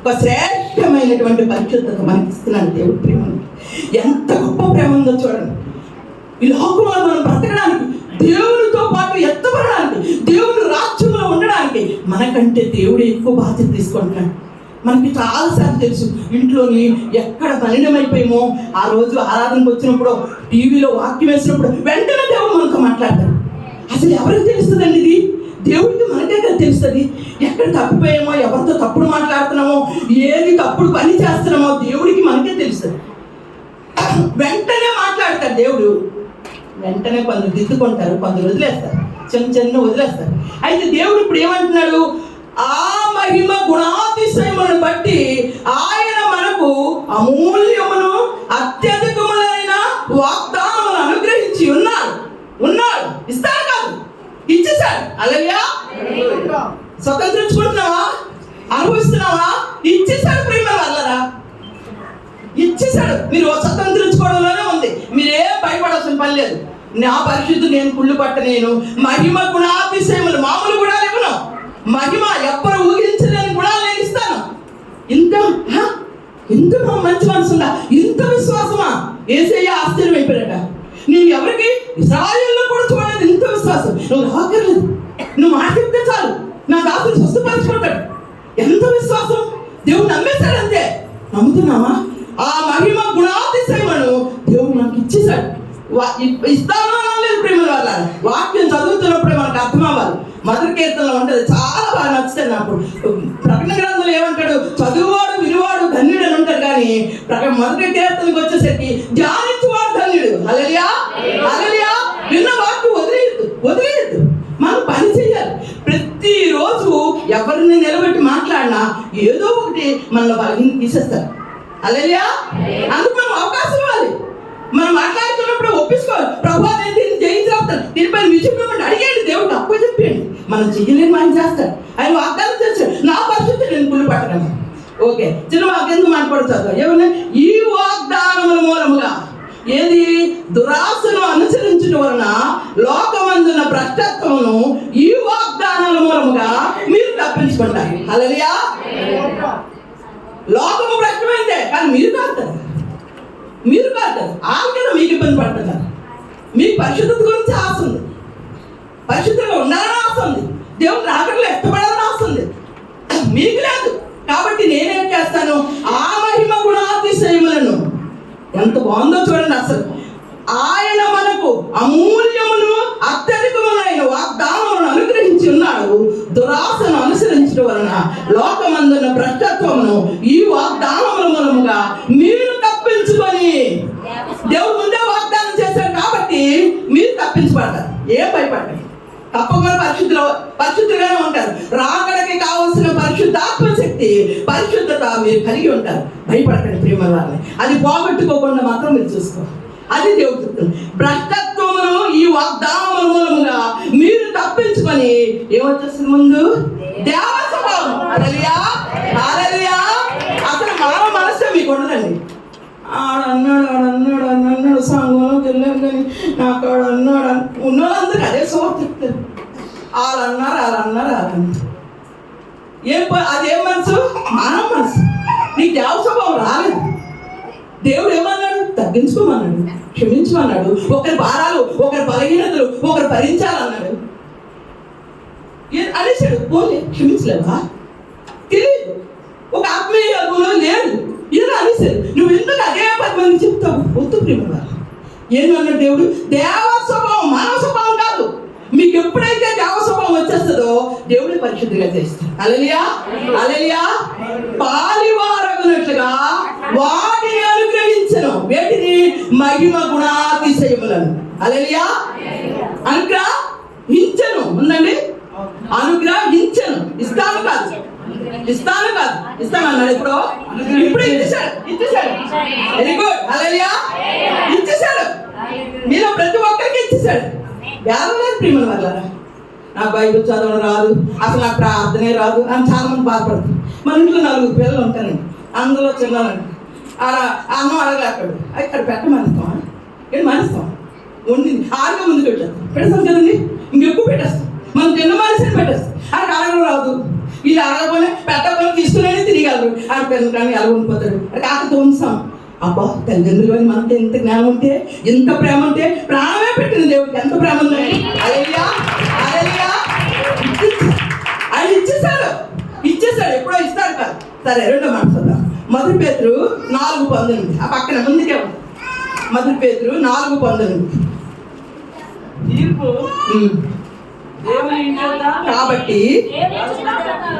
ఒక శ్రేష్టమైనటువంటి పరిశుద్ధత మనకి ఇస్తున్నాడు దేవుడి ప్రేమ. ఎంత గొప్ప ప్రేమ ఉందో చూడండి. ఈ లోకంలో మనం బ్రతకడానికి, దేవునితో పాటు ఎత్తబడడానికి, దేవుని రాజ్యంలో ఉండడానికి మనకంటే దేవుడు ఎక్కువ బాధ్యత తీసుకుంటున్నాడు. మనకి చాలాసార్లు తెలుసు, ఇంట్లోని ఎక్కడ మలినమైపోయామో ఆ రోజు ఆరాధనకు వచ్చినప్పుడు, టీవీలో వాక్యం వేసినప్పుడు వెంటనే దేవుడు మనతో మాట్లాడతారు. అసలు ఎవరికి తెలుస్తుందండి ఇది? దేవుడికి మనకే కదా తెలుస్తుంది. ఎక్కడ తప్పిపోయామో, ఎవరితో తప్పుడు మాట్లాడుతున్నామో, ఏది తప్పుడు పని చేస్తున్నామో దేవుడికి మనకే తెలుస్తుంది. వెంటనే మాట్లాడతారు దేవుడు. వెంటనే కొందరు దిద్దుకుంటారు, కొందరు వదిలేస్తారు, చిన్న వదిలేస్తారు. అయితే దేవుడు ఇప్పుడు ఏమంటున్నాడు? ఆ మహిమ గుణాతిశయములను బట్టి ఆయన మనకు అమూల్యమును అత్యధికములైన వాగ్దానములను అనుగ్రహించి ఉన్నాడు. ఇస్తాడు కాదు, ఇచ్చేశాడు. హల్లెలూయా. స్వతంత్రించుకుంటున్నావా? అనుభవిస్తున్నావా? ఇచ్చేశాడు. ప్రేమ వల్లరా ఇచ్చేశాడు. మీరు స్వతంత్రించుకోవడంలోనే ఉంది. మీరేం భయపడాల్సిన పని లేదు. నా పరిశుద్ధి నేను కుళ్ళు పట్టనేను. మహిమ గుణాతిశయములు మామూలు గుణాలు ఇవ్వను. మహిమ ఎవ్వరు ఊహించలేని గుణాలు నేను ఇస్తాను. ఇంత మంచి మనసు ఉందా? ఇంత విశ్వాసమా? యేసయ్య ఆశ్చర్యమైపోయాడట. నేను ఎవరికి ఇశ్రాయేలులో కూడా చూడలేదు ఇంత విశ్వాసం. నువ్వు రాకర్లేదు, నువ్వు మాట చెప్తే చాలు నా దాసులు స్వస్థపరచుకుంటాడు. ఎంత విశ్వాసం! దేవుడు నమ్మేశాడు అంతే. నమ్ముతున్నావా? ఆ మహిమ గుణాతిశయమును దేవుడు మనకి ఇచ్చేశాడు. ఇస్తాను అనలేదు ప్రేమ వల్ల. వాక్యం చదువుతున్నప్పుడే మనకు అర్థం అవ్వాలి. మొదటి కీర్తనలో ఉంటుంది, చాలా బాగా నచ్చుతుంది నాకు. ప్రకటన గ్రంథంలో ఏమంటాడు? చదువువాడు విలువాడు ధన్యుడు అని ఉంటాడు, కానీ మొదటి కీర్తనకు వచ్చేసరికి ధ్యానించువాడు ధన్యుడు. హల్లెలూయా, హల్లెలూయా. విన్న వాక్యం వదిలేయద్దు. మనం పని చేయాలి. ప్రతిరోజు ఎవరిని నిలబెట్టి మాట్లాడినా ఏదో ఒకటి మనలో బలహీన తీసేస్తారు. హల్లెలూయా. అందుకు మనం అవకాశం ఇవ్వాలి. మనం మాట్లాడుతున్నప్పుడు ఒప్పించుకోవాలి. ప్రభా నేను దీన్ని జయించాలి, దీనిపైన విజయం అడిగేయండి. దేవుడు అప్పు చెప్పండి. మనం చెయ్యలేని ఆయన చేస్తాడు. ఆయన వాగ్దానం చేస్తాడు, నా పరిస్థితి నేను కుళ్ళు పట్టగలను. ఓకే, చిన్న వాక్యం మాట్లాడుతుంది ఏమన్నా? ఈ వాగ్దానముల మూలముగా ఏది? దురాశను అనుసరించడం వలన లోకమందున భ్రష్టత్వమును ఈ వాగ్దానాల మూలముగా మీరు తప్పించుకుంటారు. హల్లెలూయా. లోకము భ్రష్టమైందే, కానీ మీరు కాదు. ఆల్రెడీ మీకు ఇబ్బంది పడుతున్నారు. మీకు పరిశుద్ధత గురించి ఆశ ఉంది, పరిశుద్ధంగా ఉండాలని ఆశ ఉంది, దేవుడు రాకడలో ఎత్తబడాలని ఆశ ఉంది. మీకు లేదు. కాబట్టి నేనేం చేస్తాను? ఆ మహిమ గుణాతిశయములను, ఎంత బాగుందో చూడండి. అసలు ఆయన మనకు అమూల్యమును అత్యధికములైన వాగ్దానములను అనుగ్రహించి ఉన్నాడు. దురాశను అనుసరించడం వలన లోకమందున్న భ్రష్టత్వమును ఈ వాగ్దానముల మూలముగా మీరు తప్పించుకొని, దేవుడు ముందే వాగ్దానం చేశాడు కాబట్టి మీరు తప్పించబడతారు. ఏం భయపడకండి. తప్పకుండా పరిశుద్ధులుగానే ఉంటారు. రాకడకి కావలసిన పరిశుద్ధాత్మ శక్తి, పరిశుద్ధత మీరు కలిగి ఉంటారు. భయపడకండి ప్రేమ వాళ్ళని. అది పోగొట్టుకోకుండా మాత్రం మీరు చూసుకోవాలి. అది దేవుడు చెప్తుంది. భ్రష్టత్వమును ఈ వాగ్దానముల మూలముగా మీరు తప్పించుకొని ఏమొచ్చేస్తుంది? ముందు దేవ స్వభావం. హల్లెలూయా, హల్లెలూయా. అసలు మానవ మనస్సే మీకు ఉండదండి. ఆడన్నాడు సంఘంలోకి వెళ్ళాను, కానీ నాకు ఆడన్నాడు ఉన్నోళ్ళందరూ అదే సోర్తిస్తారు. వాళ్ళన్నారు. అదేం మనసు? మానవ మనసు. నీకు దేవ స్వభావం రాలేదు. దేవుడు ఏమన్నాడు? తగ్గించుకోమన్నాడు, క్షమించమన్నాడు. ఒకరి భారాలు, ఒకరి బలహీనతలు ఒకరు భరించాలన్నాడు. అనేసాడు. పోలే, క్షమించలేవా? తెలియదు. ఒక ఆత్మీయ అనుభవం లేదు. ఇలా అనేసాడు. నువ్వు ఎందుకు అదే 10 మంది చెప్తావు? వద్దు ప్రేమ. ఏమన్నాడు దేవుడు? దేవ స్వభావం, మానవ స్వభావం కాదు. మీకు ఎప్పుడైతే దేవ స్వభావం వచ్చేస్తుందో దేవుడిని పరిశుద్ధిగా చేస్తాడు. హల్లెలూయా, హల్లెలూయా. పాలివారగునట్లుగా వాటిని అనుగ్రహించను. వేటిని? మహిమ గుణాతిశయములను. హల్లెలూయా. అనుగ్రహించను ఉందండి. అనుగ్రహించను. ఇస్తాను కాదు. ఇస్తామన్నాడు. ఇప్పుడు ఇచ్చేసాడు. Very good. హల్లెలూయా. ఇచ్చేసాడు. మీలో ప్రతి ఒక్కరికి ఇచ్చేసాడు. వేరే ప్రేమల వల్ల నాకు బైబిల్ చదవడం రాదు, అసలు నాకు ప్రార్థనే రాదు అని చాలా మంది బాధపడుతుంది. మన ఇంట్లో 4 పిల్లలు ఉంటారండి. అందులో చిన్నానండి అన్నం అడగలేకపోయాడు. ఇక్కడ పెట్టమనిస్తాం. ఏంటి మనిస్తాం? వండింది ఆరుగా ముందు పెడతాం కదండి. ఇంకెక్కువ పెట్టేస్తాం. మనం తిన్న మనిషిని పెట్టేస్తాం. అది అడగడం రాదు, వీళ్ళు అడగపోయినా పెట్టకపోయినా తీసుకునే తిరిగలరు ఆడ పెన్ను కానీ ఎలా ఉండిపోతాడు కాకపోతే ఉంచాం. అబ్బా తల్లిదండ్రులు అని మనకి ఎంత జ్ఞానం ఉంటే, ఎంత ప్రేమ ఉంటే, ప్రాణమే పెట్టిన దేవుడికి ఎంత ప్రేమ ఉంది. హల్లెలూయా, హల్లెలూయా. ఆయన ఇచ్చేసాడు ఎప్పుడో ఇస్తాడు కాదు. సరే, రెండో మాట చూద్దాం. మొదటి పేతురు 4:19. ఆ పక్కన ముందుకే ఉంది. మొదటి పేతురు 4:19. తీర్పు దేవుని ఇంటి వద్ద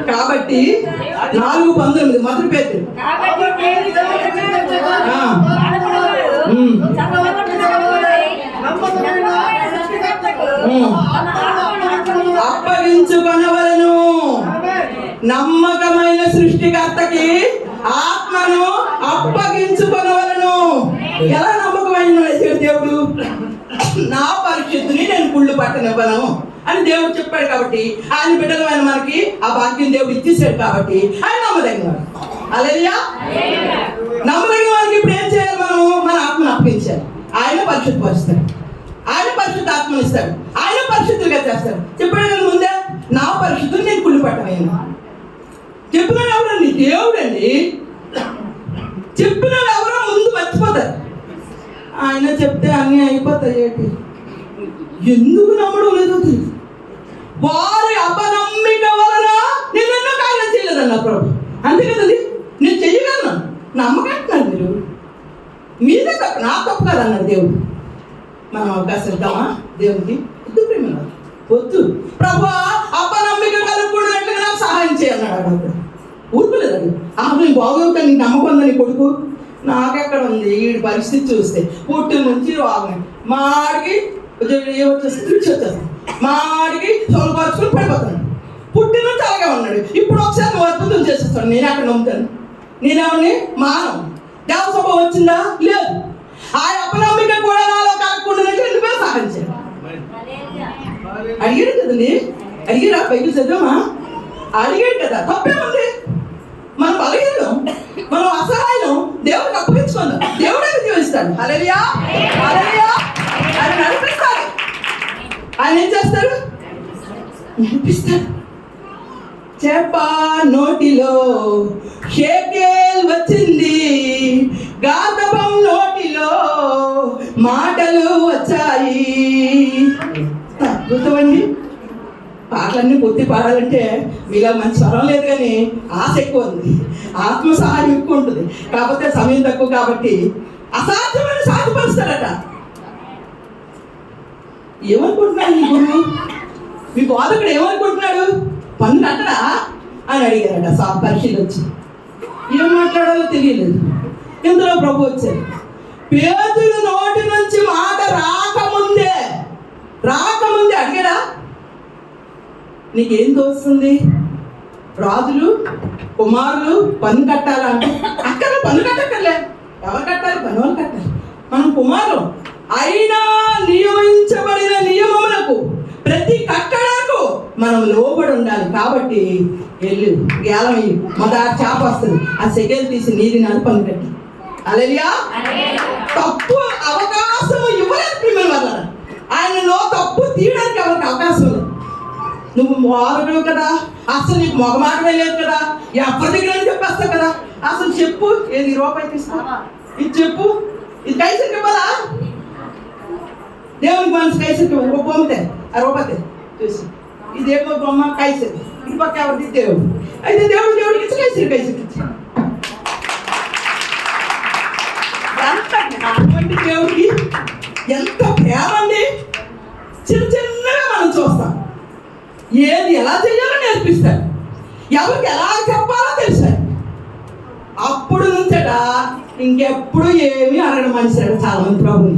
కాబట్టి 4:19 మొదటి పేతురు. అప్పగించుకొనవలెను నమ్మకమైన సృష్టికర్తకి ఆత్మను అప్పగించుకొనవలెను. ఎలా నమ్మకమైన దేవుడు? నా పరిస్థితిని నేను కుళ్ళు పట్టనివ్వను అని దేవుడు చెప్పాడు. కాబట్టి ఆయన బిడ్డలమైన మనకి ఆ భాగ్యం దేవుడు ఇచ్చేసాడు. కాబట్టి ఆయన నమ్మదగిన. హల్లెలూయా. నమ్మదగిన వారికి ఇప్పుడు ఏం చేయాలి? మనం మన ఆత్మను అప్పగించాలి. ఆయన పరిశుద్ధపరుస్తాడు, ఆయన పరిశుద్ధ ఆత్మను ఇస్తాడు, ఆయన పరిశుద్ధులుగా చేస్తాడు. చెప్పాడు కదా ముందే, నా పరిశుద్ధుని నేను కుళ్ళు పట్టలేను. చెప్పిన ఎవరండి? దేవుడండి. చెప్పిన ఎవరో ముందు మర్చిపోతారు. ఆయన చెప్తే అన్నీ అయిపోతాయి. ఏంటి ఎందుకు నమ్మడం లేదో తెలియదు. వారి అపనమ్మిక వలన నేను ఎన్నో కార్యాలు చేయలేదన్న ప్రభు. అంతే కదండి, నేను చెయ్యగలను. నమ్మకంటున్నాను మీరు, మీరే తప్పు, నా తప్పు కాదన్నారు దేవుడు. మనం అవకాశం ఇద్దామా దేవుడికి? వద్దు ప్రేమ, వద్దు ప్రభు. అపనమ్మిక కలుపుకున్నట్లుగా నాకు సహాయం చేయన్నాడు. అక్కడ ఊరుకోలేదండి. నేను బాగోక నీకు నమ్మకం ఉందని కొడుకు నాకెక్కడ ఉంది? ఈ పరిస్థితి చూస్తే పుట్టిన నుంచి వాగినాడు. మాడికి వచ్చేస్తాను, మాడికి సొలపరుచుకుని పడిపోతున్నాడు. పుట్టిన నుంచి అలాగే ఉన్నాడు. ఇప్పుడు ఒకసారి నువ్వు అద్భుతం చేసేస్తాడు. నేను అక్కడ నమ్ముతాను. నేనేమని మానవ దేవసభ వచ్చిందా? లేదు. ఆ అపనమ్మిక కూడా నాలో కాకుండా ఎందుకు సాధించాడు? అడిగాడు కదండి. అడిగారా? బైబిల్ చదివామా? అడిగాడు కదా. తప్పేముంది? మనం బలహీనం, మనం అసహాయం. దేవుడికి అప్పగించుకుందాం. దేవుడే జీవిస్తాడు. హల్లెలూయా, హల్లెలూయా. ఆయన నడిపిస్తాడు. ఆయన ఏం చేస్తాడు? నడిపిస్తాడు. చెప్ప నోటిలో షేకేల్ వచ్చింది, గాతపం నోటిలో మాటలు వచ్చాయి. అద్భుతమండి. పాటలన్నీ పూర్తి పాడాలంటే మీలో మంచి స్వరం లేదు, కానీ ఆశ ఎక్కువ ఉంది, ఆత్మ సహాయం ఎక్కువ ఉంటుంది. కాకపోతే సమయం తక్కువ. కాబట్టి అసాధ్యమైన సాధ్యపరుస్తాడట. ఏమనుకుంటున్నాడు మీ గురువు, మీ బోధకుడు ఏమనుకుంటున్నాడు? పన్ను కట్టడా అని అడిగారట పరిశీలి వచ్చి. ఏం మాట్లాడాలో తెలియలేదు. ఇందులో ప్రభు వచ్చారు. పేతురు నోటి నుంచి మాట రాకముందే అడిగాడా? నీకేం తోస్తుంది? రాజులు కుమారులు పన్ను కట్టాలంటే అక్కడ పన్ను కట్టక్కర్లే. ఎవరు కట్టాలి? పన్ను వాళ్ళు కట్టాలి. మనం కుమారులు అయినా నియమించబడిన నియమములకు ప్రతి కట్టడకు మనం లోబడి ఉండాలి. కాబట్టి వెళ్ళు, గేలం అయ్యి మొదటి చేప వస్తుంది, ఆ సెగలు తీసి నీది పన్ను కట్టి. హల్లెలూయా. తప్పు అవకాశం ఇవ్వలేదు ప్రియమైన వాళ్ళ. ఆయనలో తప్పు తీయడానికి ఎవరికి అవకాశం లేదు. నువ్వు మోరడు కదా, అసలు నీకు మొగమాటమే లేదు కదా, ఎవరి దగ్గర చెప్పేస్తావు కదా. అసలు చెప్పు, ఏది రూపాయి తీసుకో, ఇది చెప్పు, ఇది కైసరికి ఇవ్వాలా? దేవునికి మనసు కైసరికి ఇవ్వాలి. ఒక బొమ్మతే ఆ రూపాయి చూసి, ఇదేమో బొమ్మ కైసరి, ఇటు పక్క ఎవరిది? దేవుడు. అయితే దేవుడికి ఇచ్చి కైసరికి ఇచ్చి అటువంటి దేవుడికి ఎంత ప్రేమ అండి. చిన్నగా మనం చూస్తాం. ఏది ఎలా చేయాలో నేర్పిస్తాడు, ఎవరికి ఎలా చెప్పాలో తెలుసాడు. అప్పుడు నుంచట ఇంకెప్పుడు ఏమీ అడగడం మనిషి చాలా మంది ప్రభుని.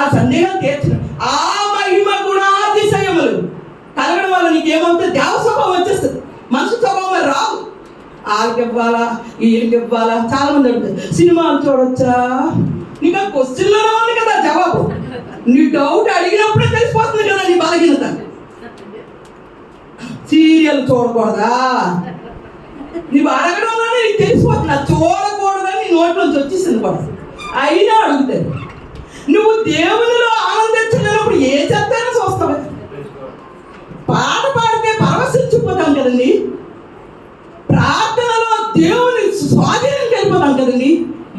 ఆ సందేహం తీర్చడం, ఆ మహిమ గుణాతిశయములు కలగడం వల్ల నీకేమవుతుంది? దేవ స్వభావం వచ్చేస్తుంది, మనిషి స్వభావం రాదు. వాళ్ళకి ఇవ్వాలా, వీళ్ళకి ఇవ్వాలా. చాలా మంది అడుగుతారు, సినిమాలు చూడొచ్చా? నీకు ఆ క్వశ్చన్లోనే ఉంది కదా జవాబు. నీ డౌట్ అడిగినప్పుడే తెలిసిపోతుంది కదా నీ బలహీనత. సీరియల్ చూడకూడదా? నువ్వు అడగడంలోనే నీకు తెలిసిపోతుంది. చూడకూడదని నీ నోట్లోంచి వచ్చేసింది కూడా. అయినా అడుగుతారు. నువ్వు దేవునిలో ఆనందించలేనప్పుడు ఏ చెప్తానో చూస్తావు. పాట పాడితే పరవశించిపోతాం కదండి, ప్రార్థనలో దేవుని స్వాధీనం వెళ్ళిపోతాం కదండి.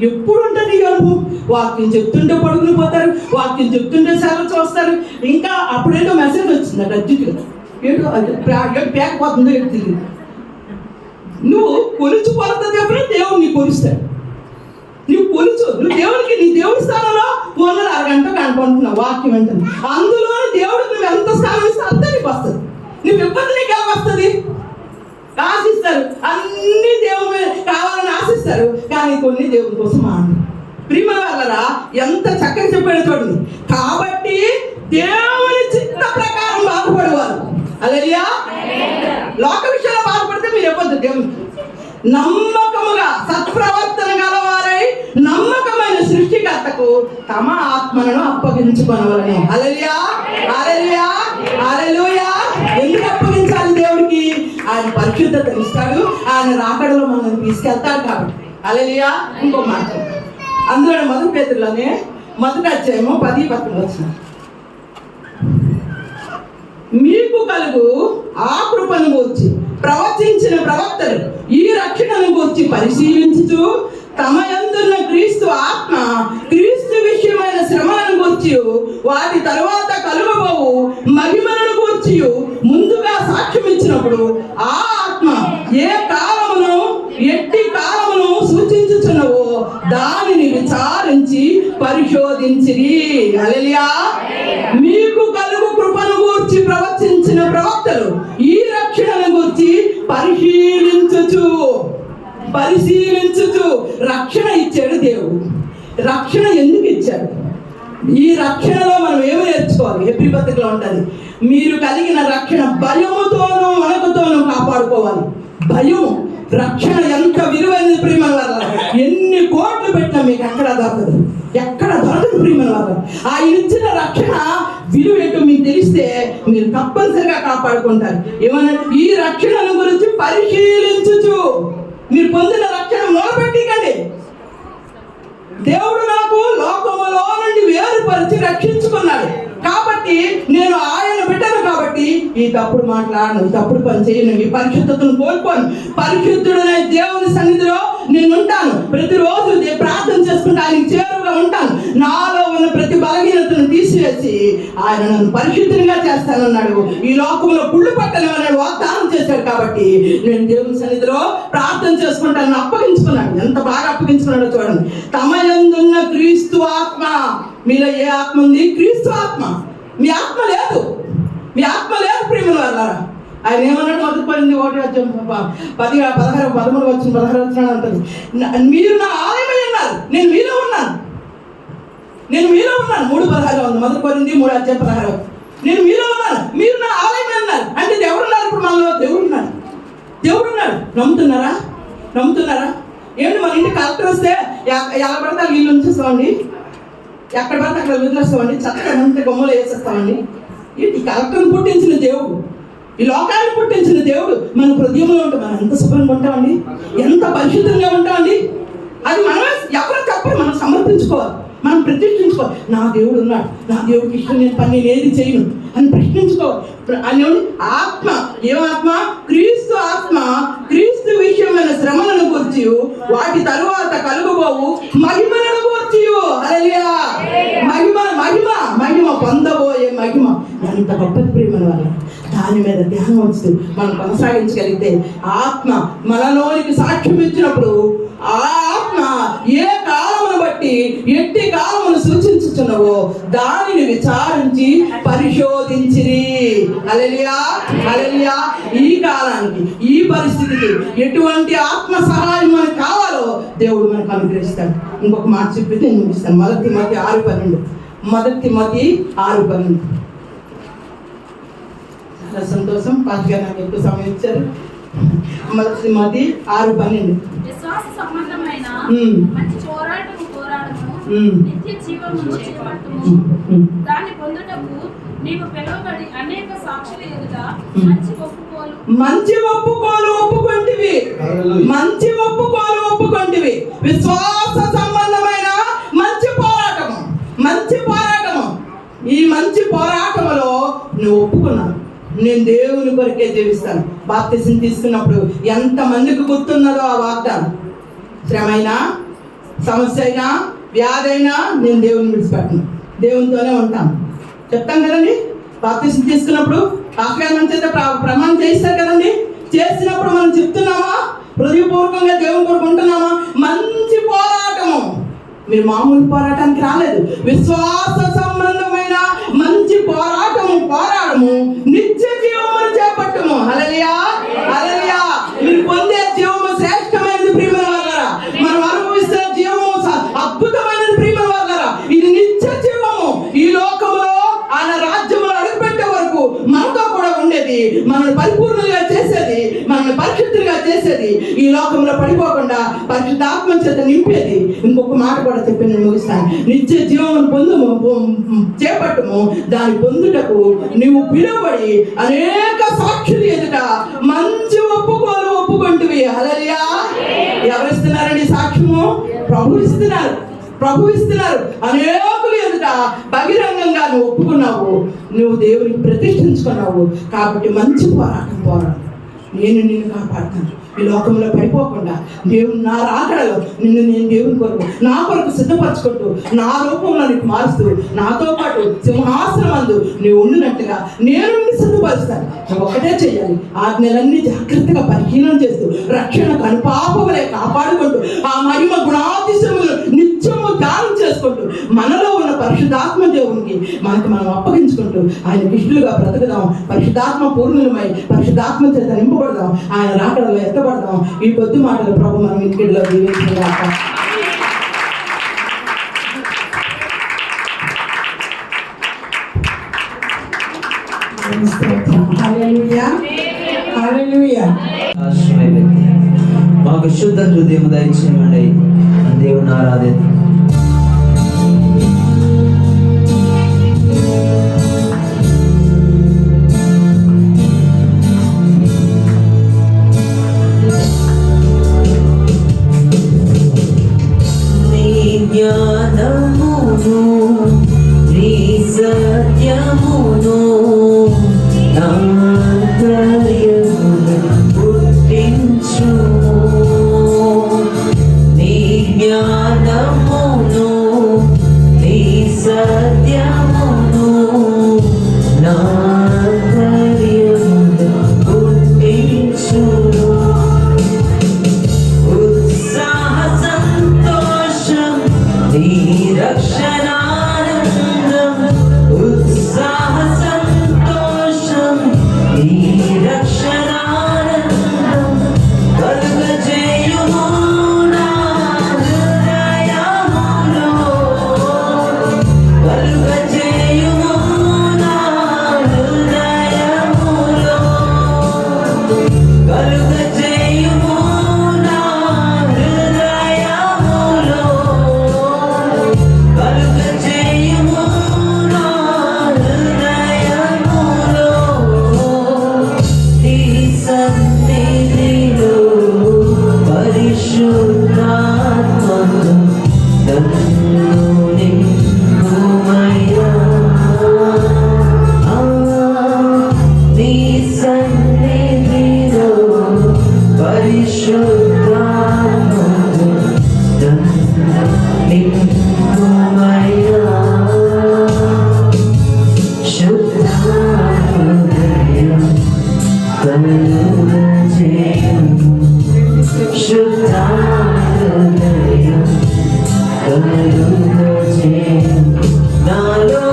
ఎప్పుడు ఉంటుంది ఈ అనుభవం? వాక్యం చెప్తుంటే పడుకుని పోతారు, వాక్యం చెప్తుంటే సేవ చూస్తారు. ఇంకా అప్పుడేంటో మెసేజ్ వచ్చింది అర్జెంటుగా, ఏంటో పేకపోతుందో ఏంటి తెలియదు. నువ్వు కొలుచు కొలత చెప్పినా దేవుడు నీకు కొలుస్తాడు. నువ్వు కొలుచు, నువ్వు దేవుడికి నీ దేవుడి స్థానంలో పోను అరగంట గంట ఉంటున్నావు వాక్యం అంటుంది. అందులో దేవుడికి నువ్వు ఎంత స్థానం ఇస్తే అంతా నీకు వస్తుంది. నువ్వు ఇబ్బంది నీకు ఎలా వస్తుంది? ఆశిస్తారు, అన్ని దేవుని కావాలని ఆశిస్తారు, కానీ కొన్ని దేవుని కోసం ఆడు. ప్రియమైన వాళ్ళరా, ఎంత చక్కగా చెప్పాడు చూడండి. కాబట్టి దేవుని చిత్త ప్రకారం బాధపడేవారు. హల్లెలూయా. లోక విషయంలో బాధపడితే మీరు ఇవ్వద్దు. దేవునికి నమ్మకముగా సత్ప్రవర్తన గలవారై నమ్మకమైన సృష్టికర్తకు తమ ఆత్మలను అప్పగించుకొనవలెను. హల్లెలూయా, హల్లెలూయా, హల్లెలూయా. ఎందుకు అప్పగించాలి దేవుడికి? ఆయన పరిశుద్ధత ఇస్తాడు, ఆయన రాకడలో మనల్ని తీసుకెళ్తాడు కాబట్టి. హల్లెలూయా. ఇంకో మాట అందులో మొదటి పేతురులోనే 1వ అధ్యాయము 10-11 వచనం. మీకు కలుగు ఆ కృపను గూర్చి ప్రవచించిన ప్రవక్తలు ఈ రక్షణను గూర్చి పరిశీలించుచు తమ యందున్న క్రీస్తు ఆత్మ క్రీస్తు విషయమైన శ్రమలను గూర్చి వాటి తరువాత కలుగబోవు మహిమలను గూర్చి ముందుగా సాక్ష్యం ఇచ్చినప్పుడు ఆ ఆత్మ ఏ కాలమును ఎట్టి కాలమును సూచించుచున్నవో దానిని విచారించి పరిశోధించిరి. హల్లెలూయా. మీకు కలుగు కృపను గూర్చి ప్రవచించిన ప్రవక్తలు ఈ రక్షణను గూర్చి పరిశీలించుచు రక్షణ ఇచ్చాడు దేవుడు. రక్షణ ఎందుకు ఇచ్చాడు? ఈ రక్షణలో మనం ఏమి నేర్చుకోవాలి? హెబ్రీ పత్రికలో ఉంటుంది, మీరు కలిగిన రక్షణ భయముతోనూ వణకుతోనూ కాపాడుకోవాలి. భయం రక్షణ ఎంత విలువైనది ప్రియమైన వాళ్ళ. ఎన్ని కోట్లు పెట్టినా మీకు ఎక్కడ దొరకదు, ఎక్కడ దొరకదు ప్రియమైన వాళ్ళ. ఆయన ఇచ్చిన రక్షణ విలువ ఏంటో మీకు తెలిస్తే మీరు తప్పనిసరిగా కాపాడుకుంటారు. ఏమన్నా ఈ రక్షణను గురించి పరిశీలించుచు మీరు పొందిన రక్షణ మొదలుపెట్టికండి. దేవుడు నాకు లోకములో నుండి వేరుపరిచి రక్షించుకున్నాడు కాబట్టి నేను ఆయన బిడ్డను కాబట్టి ఈ తప్పుడు మాట్లాడను, తప్పుడు పని చేయను, ఈ పరిశుద్ధతను కోల్పోను. పరిశుద్ధుడనే దేవుని సన్నిధిలో నేను ఉంటాను. ప్రతిరోజు ప్రార్థన చేసుకుంటే ఆయనకి చేరువుగా ఉంటాను. నాలో ఉన్న ప్రతి బలహీనతను తీసివేసి ఆయన నన్ను పరిశుద్ధంగా చేస్తానన్నాడు. ఈ లోకంలో పుళ్ళు పట్టలేమన్నాడు, వాగ్దానం చేశాడు. కాబట్టి నేను దేవుని సన్నిధిలో ప్రార్థన చేసుకుంటాను, అప్పగించుకున్నాడు. ఎంత బాగా అప్పగించుకున్నాడో చూడండి. తమ యందున్న క్రీస్తు ఆత్మ, మీలో ఏ ఆత్మ ఉంది? క్రీస్తు ఆత్మ. మీ ఆత్మ లేదు, మీ ఆత్మ లేదు ప్రియమైన వాళ్ళారా. ఆయన ఏమన్నాడు? 1-13 అంటుంది, మీరు నా ఆలయమై ఉన్నారు, నేను మీలో ఉన్నాను, నేను మీలో ఉన్నాను. 3:16 ఉంది. 1-3:16 నేను మీలో ఉన్నాను, మీరు నా ఆలయమై ఉన్నారు. అంటే ఎవరున్నారు ఇప్పుడు మనలో? దేవుడు ఉన్నాడు, దేవుడు ఉన్నాడు. నమ్ముతున్నారా? నమ్ముతున్నారా? ఏంటి మన ఇంటి కలెక్టర్ వస్తే ఎలా పడితే వీళ్ళు ఉంచేస్తామండి, ఎక్కడ పడితే అక్కడ వదిలేస్తామండి, చక్కగా గొమ్మలు వేసేస్తామండి. ఈ కలెక్టర్ని పుట్టించిన దేవుడు, ఈ లోకాన్ని పుట్టించిన దేవుడు మన హృదయంలో ఉంటే మనం ఎంత శుభ్రంగా ఉంటామండి, ఎంత పరిశుద్ధంగా ఉంటామండి. అది మనం ఎవరు చెప్పరు, మనం సమర్పించుకోవాలి, మనం ప్రతిష్ఠించుకోవాలి. నా దేవుడు ఉన్నాడు, నా దేవుడికి ఇష్టం నేను పని నేను ఏది చేయను అని ప్రశ్నించుకోవాలి. అని ఆత్మ, ఏమాత్మ? క్రీస్తు ఆత్మ క్రీస్తు విషయమైన శ్రమలను గూర్చి వాటి తరువాత కలుగబోవు మహిమలను గూర్చి. హల్లెలూయా. మహిమ మహిమ మహిమ పొందబోయే మహిమ ఎంత గొప్పది ప్రియమైన వాళ్ళ. దాని మీద ధ్యానం వస్తూ మనం కొనసాగించగలిగితే ఆత్మ మనలోనికి సాక్ష్యం ఇచ్చినప్పుడు ఆ ఆత్మ ఏ కాలమును బట్టి ఎట్టి కాలమును సూచించుచున్నవో దానిని విచారించి పరిశోధించిరి. హల్లెలూయా, హల్లెలూయా. ఈ కాలానికి, ఈ పరిస్థితికి ఎటువంటి ఆత్మ సహాయం మనకు కావాలో దేవుడు మనకు అనుగ్రహిస్తాడు. ఇంకొక మాట చెప్పి నేను ముగిస్తాను. 1 తిమోతి 6:12. 1 తిమోతి 6:12. చాలా సంతోషం, పాస్టర్ గారు నాకు ఎక్కువ సమయం ఇచ్చారు. 1 తిమోతి 6:12. విశ్వాస సంబంధమైన మంచి పోరాటము నిత్య జీవమును చేపట్టుము. దాన్ని పొందుటకు నీవు పిలువబడి అనేక సాక్షుల ఎదుట మంచి ఒప్పుకోలు ఒప్పుకొంటివి. విశ్వాస సంబంధమైన మంచి పోరాటము. ఈ మంచి పోరాటములో నువ్వు ఒప్పుకున్నావు, నేను దేవుని కొరకే జీవిస్తాను. బాప్తిసం తీసుకున్నప్పుడు ఎంతమందికి గుర్తున్నదో ఆ వాగ్దానం. శ్రమ అయినా, సమస్య అయినా, వ్యాధి అయినా నేను దేవుని విడిచిపెట్టను, దేవునితోనే ఉంటాను. చెప్తాం కదండి, బాప్తిసం తీసుకున్నప్పుడు ఆహ్వానం చేత ప్రమాణం చేయిస్తారు కదండి. చేసినప్పుడు మనం చెప్తున్నామా, హృదయపూర్వకంగా దేవుని కొరకు ఉంటున్నామా? మంచి పోరాటము. మీరు మామూలు పోరాటానికి రాలేదు, విశ్వాస సంబంధమైన మంచి పోరాడము నిత్య జీవమును చేపట్టము. హల్లెలూయా, హల్లెలూయా. మీరు పొందే జీవము శ్రేష్టమైనది ప్రియమైన వారలారా. మనం అనుభవిస్తున్న జీవము అద్భుతమైనది ప్రియమైన వారలారా. ఇది నిత్య జీవము. ఈ లోకంలో ఆయన రాజ్యములో అడుగుపెట్టే వరకు మనతో కూడా ఉండేది, మనల్ని పరిపూర్ణంగా చేసేది, మనల్ని పరిశుద్ధులుగా చేసేది, ఈ లోకంలో పడిపోకుండా పరిశుద్ధాత్మ చేత నింపేది. ఇంకొక మాట కూడా చెప్పి నేను ముగిస్తాను. నిత్య జీవమును చేపట్టము. దాని పొందుటకు నీవు పిలువబడి అనేక సాక్షులు ఎదుట మంచి ఒప్పుకుంటువి. హల్లెలూయా. ఎవరిస్తున్నారండి సాక్ష్యము? ప్రభు ఇస్తున్నారు. అనేకులు ఎదుట బహిరంగంగా నువ్వు ఒప్పుకున్నావు, నువ్వు దేవునికి ప్రతిష్ఠించుకున్నావు. కాబట్టి మంచి పోరాటం. నేను నిన్ను కాపాడుతాను. ఈ లోకంలో పడిపోకుండా దేవుని నా రాకడలో నేను దేవుని కొరకు నా కొరకు సిద్ధపరచుకుంటూ నా రూపంలో నీకు మారుస్తూ నాతో పాటు సింహాసనమందు నీవు ఉండినట్టుగా నేను నిన్ను సిద్ధపరుస్తాను. నువ్వు ఒకటే చేయాలి, ఆజ్ఞలన్నీ జాగ్రత్తగా పరిశీలన చేస్తూ రక్షణకు అనుపాపములే కాపాడుకుంటూ ఆ మహిమ గుణాతిశయములు నిత్యము ధ్యానం చేసుకుంటూ మనలో ఉన్న పరిశుద్ధాత్మ దేవునికి మనం అప్పగించుకుంటూ ఆయన విష్ణులుగా బ్రతుకుదాం. పరిశుద్ధాత్మ పూర్ణులమై పరిశుద్ధాత్మ చేత నింపబడదాం. ఆయన రాకడలో ఎత్తబడదాం. ఈ కొద్ది మాటలు ప్రభు మనం ఇంటిలో దీవించుగాక. హల్లెలూయా, హల్లెలూయా. మాకు శుద్ధ హృదయం దయచేయండి. దేవుని ఆరాధన. జ్ఞానమును నీ సత్యమును ఆంతర్యమును పుట్టించు. నీ జ్ఞానమును నీ సత్యమును ఆంతర్యమును పుట్టించు. రక్షణానందం ఉత్సాహ సంతోషం ఈ రక్షణానందం కలుగజేయుము నా హృదయములో, కలుగజేయుము నా హృదయములో, కలుగజేయుము నా హృదయములో, కలుగజేయుము నా హృదయములో. నీ సన్నిధిలో పరిశుద్ధాత్మను నన్ను నింపుమయ్యా. నీ సన్నిధిలో పరిశుద్ధాత్మను నన్ను నింపుమయ్యా. శుద్ధ హృదయం కలుగజేయుము. శుద్ధ హృదయం కలుగజేయుము. నాలో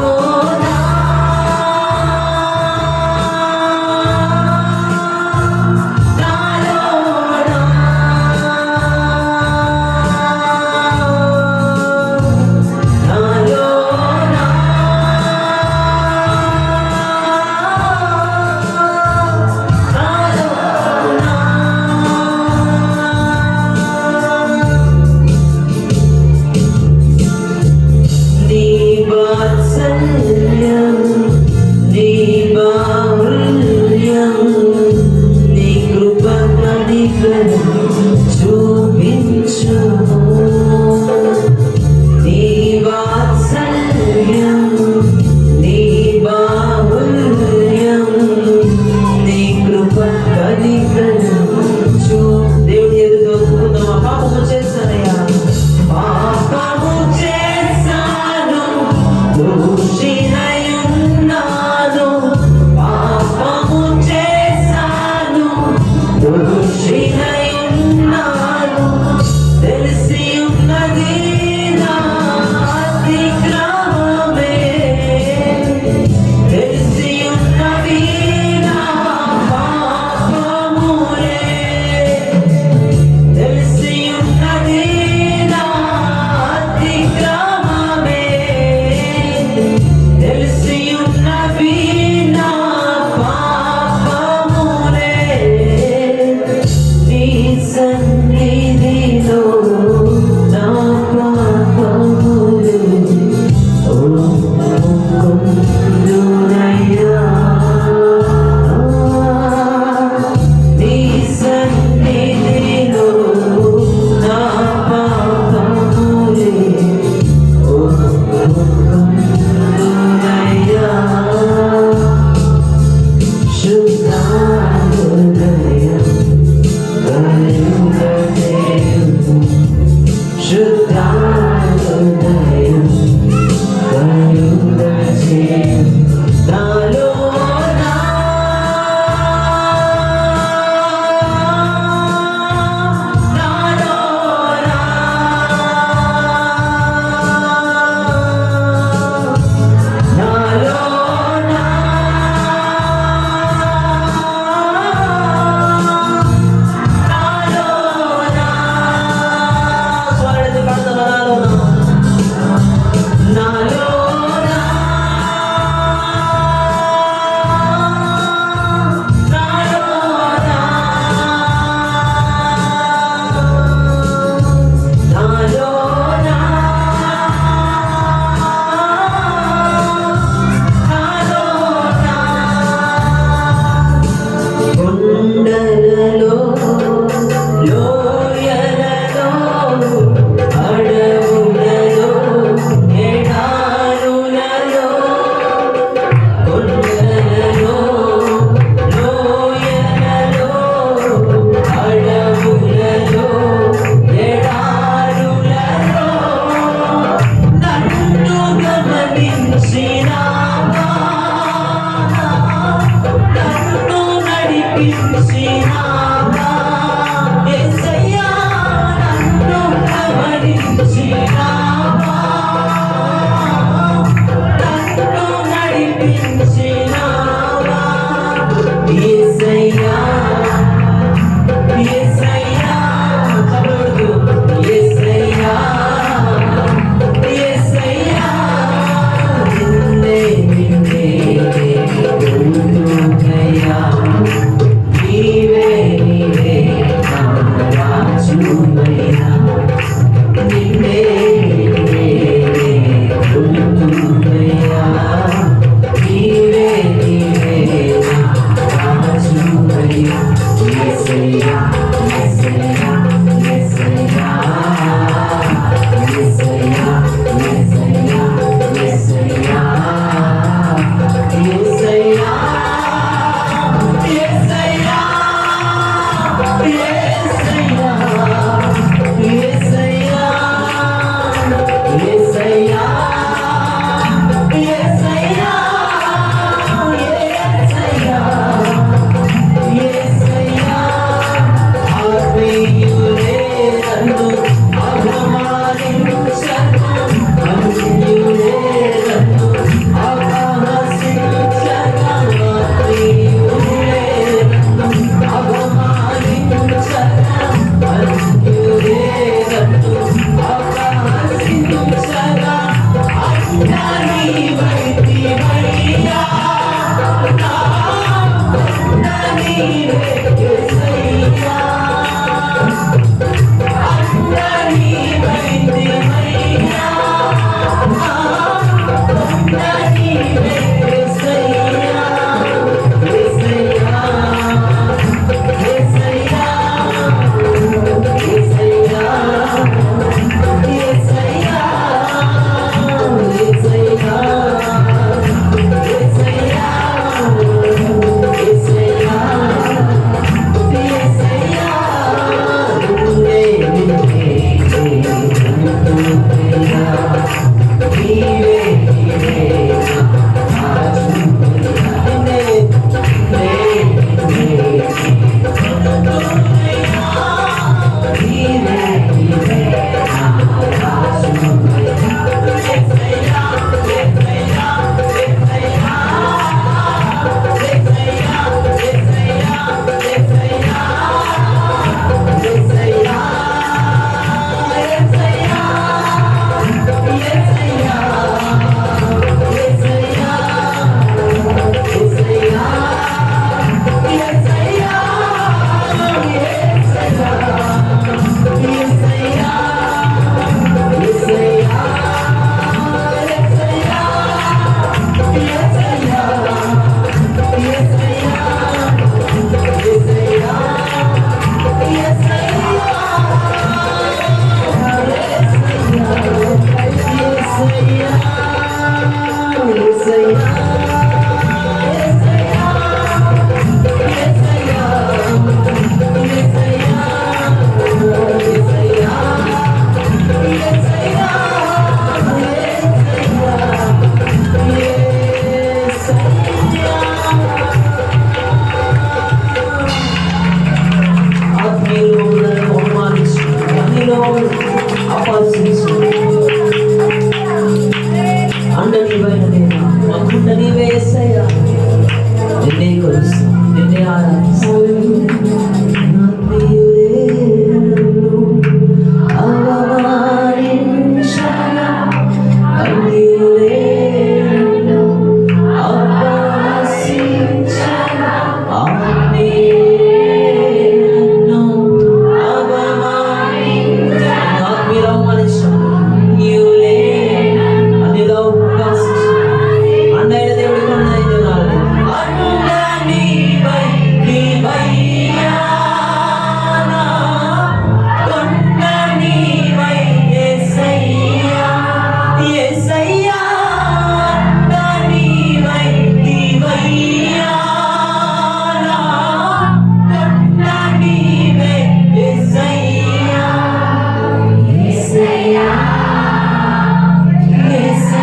హృదయం కరుణించే నాలో నాలో ఆరాధించాం. నీవు లేనన్ను అదిలో అన్నయ్య దేవుడికి ఉన్నది అన్న నీవై నీవయ్యా నా కొండ నీవై యేసయ్యా యేసయ్యా అన్న నీవై నీవయ్యా నా కొండ నీవై యేసయ్యా యేసయ్యా యేసయ్యా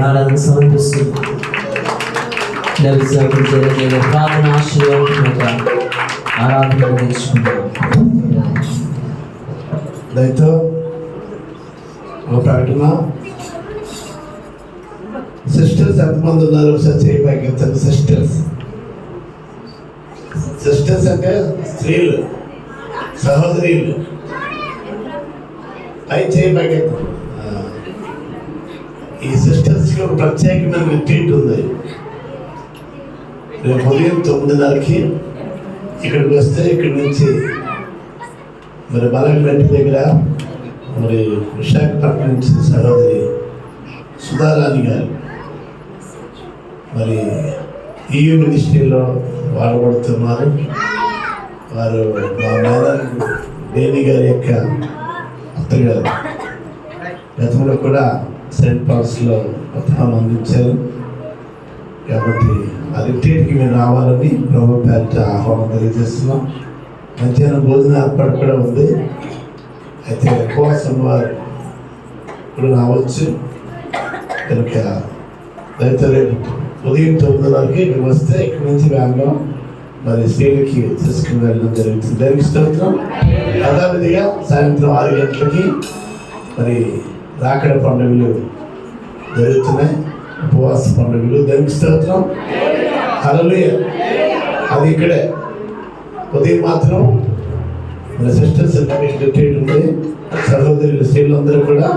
ఆరాధన సమర్పిస్తుంది. ప్రార్థన ఆశీర్వాదంగా ఆరాధన నేర్చుకుంటాం. దయతో ఒక ప్రకటన. సిస్టర్స్ ఎంతమంది ఉన్నారు ఒకసారి చేయబోతారు. సిస్టర్స్ అంటే స్త్రీలు, సహోదరీలు. పై చేయబోతారు. ఈ సిస్టర్స్కి ఒక ప్రత్యేకమైన రిట్రీట్ ఉంది. రేపు ఉదయం 9:30కి ఇక్కడికి వస్తే ఇక్కడి నుంచి మరి బలగంటి దగ్గర మరి విశాఖపట్నం నుంచి సహోదరి సుధారాణి గారు మరి EU మినిస్ట్రీలో వాడబడుతున్నారు. వారు మా మేనర్ దేని గారి యొక్క అత్తగారు. గతంలో కూడా సెయింట్ పాల్స్లో పథకాలు అందించారు. కాబట్టి ఆ రిట్రీట్కి మీరు రావాలని ప్రభు పేరిట ఆహ్వానం తెలియజేస్తున్నాం. మధ్యాహ్నం భోజన ఏర్పాటు కూడా ఉంది. అయితే ఉపవాసం వారు ఇప్పుడు రావచ్చు కనుక దయతో రేపు ఉదయం 9:30కి మీరు వస్తే ఇక్కడి నుంచి వ్యాన్లో మరి స్త్రీలకి తీసుకుని వెళ్ళడం జరుగుతుంది. దానికి స్తోత్రం. యథావిధిగా సాయంత్రం 6 గంటలకి మరి రాకడ పండుగలు జరుగుతున్నాయి. ఉపవాస పండుగలు. దానికి స్తోత్రం. హల్లెలూయా. అది ఇక్కడే ఉదయం మాత్రం మన సిస్టర్స్ రిట్రీట్ ఉంది. సహోదరులు స్త్రీలందరూ కూడా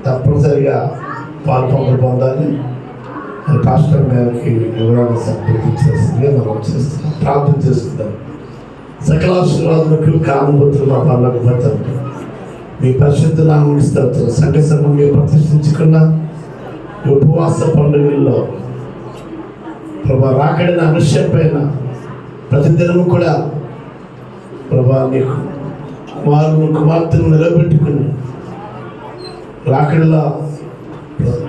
తప్పనిసరిగా పాల్పొందలు పొందాలి. పాస్టర్ గారికి వివరాలు సంప్రదించేస్తుందిగా మనం చేస్తున్నాం. ప్రార్థన చేస్తున్నాం. సకలాశీర్వాదములకు కారణభూతులు మా పర్లోకం మీ పరిశుద్ధ నామముకు స్తోత్రం. సంఘ సంబంధంగా ప్రతిష్ఠించుకున్న ఉపవాస పండుగల్లో ప్రభా రాకడిన విషయం పైన ప్రతిదినము కూడా ప్రభా నీకు కుమార్తెను నిలబెట్టుకుని రాకడిలో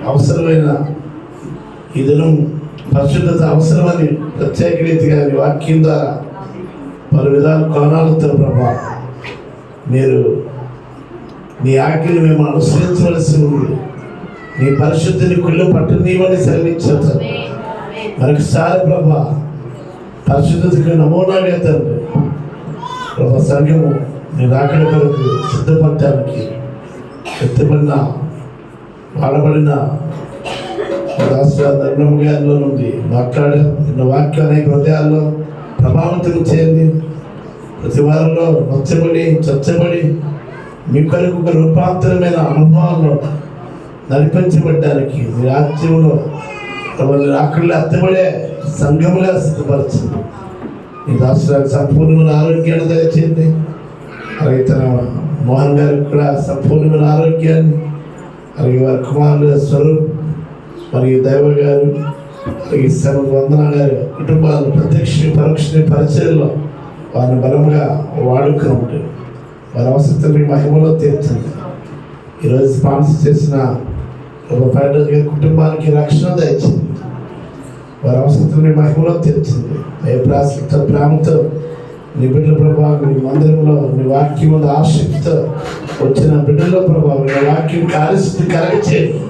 అవసరమైన ఈ దినం పరిశుద్ధత అవసరమని ప్రత్యేక రీతిగా వాక్యం ద్వారా పలు విధాల కోణాలతో ప్రభా మీరు నీ ఆజ్ఞను మేము అనుసరించవలసి ఉంది. నీ పరిశుద్ధిని కుళ్ళు పట్టనీవని సెలవించారు. మరొకసారి ప్రభా పరిశుద్ధతకు నమూనాగా తండ్రి ప్రభా సంఘము నీ రాకడ కొరకు సిద్ధపడటానికి ఎత్తబడిన వాడబడిన ధర్మం గారిలో నుండి మాట్లాడే వాక్యం అనేక హృదయాల్లో ప్రభావితం చేయండి. ప్రతి వారంలో నచ్చబడి చచ్చబడి మీ కొరకు ఒక రూపాంతరమైన అనుభవాల్లో నడిపించబడ్డానికి మీ రాజ్యంలో అక్కడ ఎత్తబడే సంఘముగా సిద్ధపరచండి. ఈ రాష్ట్రానికి సంపూర్ణమైన ఆరోగ్యాన్ని దయచేయండి. అలాగే తన మోహన్ గారికి కూడా సంపూర్ణమైన ఆరోగ్యాన్ని, అలాగే వారి కుమారుడు స్వరూప్ మరియు దైవ గారు ఈ సర్వ వందన గారి కుటుంబాలు ప్రత్యక్ష పరోక్ష పరిచయంలో వారిని బలంగా వాడుకున్నట్టు వారి అవసరం మీ మహిమలో తీర్చండి. ఈరోజు స్పాన్సర్ చేసిన ఒక ఫైటర్ గారి కుటుంబానికి రక్షణ దయచింది. వారి అవసరం మీ మహిమలో తీర్చింది. భయప్రాసలతో ప్రేమతో నీ బిడ్డల ప్రభావం నీ మందిరంలో నీ వాక్యం మీద ఆసక్తితో వచ్చిన బిడ్డల ప్రభావం నీ వాక్యం కార్యస్థితి కలగచేయండి.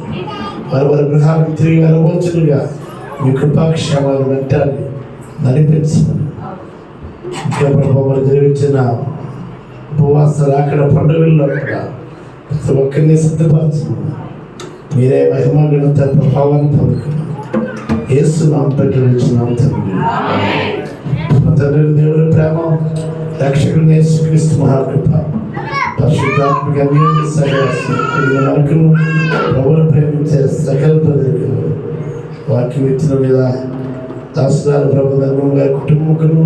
వారి గృహాలకు తిరిగి వెళ్ళవచ్చునుగా మీ కృపాక్షేమాలు వెంటాలి నడిపించమని. ఇంకా ప్రభావాలు జరిగించిన ఉపవాసాలు అక్కడ పండుగల్లో కూడా ప్రతి ఒక్కరిని సిద్ధపరచమని మీరే మహిమ ఘనత ప్రభావాన్ని పొందుకున్నాం. యేసు నామం పెట్టించున్నాం తండ్రి. మా తండ్రి దేవుని ప్రేమ రక్షకుడు యేసుక్రీస్తు మహాకృప పరిశుద్ధాత్మక అన్యోన్య సహవాసం మనకును ప్రభువును ప్రేమించే సకల ప్రజలకు వాక్యం ఇచ్చిన మీద దాసుదారు ప్రభు ధర్మం గారి కుటుంబకును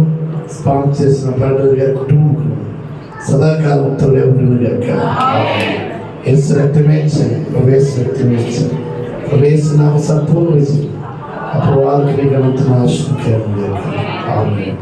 స్పాన్సర్ చేసిన పాటలు గారి కుటుంబకును సదాకాలంతో లేవును గాక. యేసు రక్తమే ఇచ్చాను, ప్రవేశ రక్తమే ఇచ్చాను, ప్రవేశ నామ సంపూర్ణ విజయం అప్పుడు వారికి గణంతున్న ఆశ్రయం. ఆమేన్.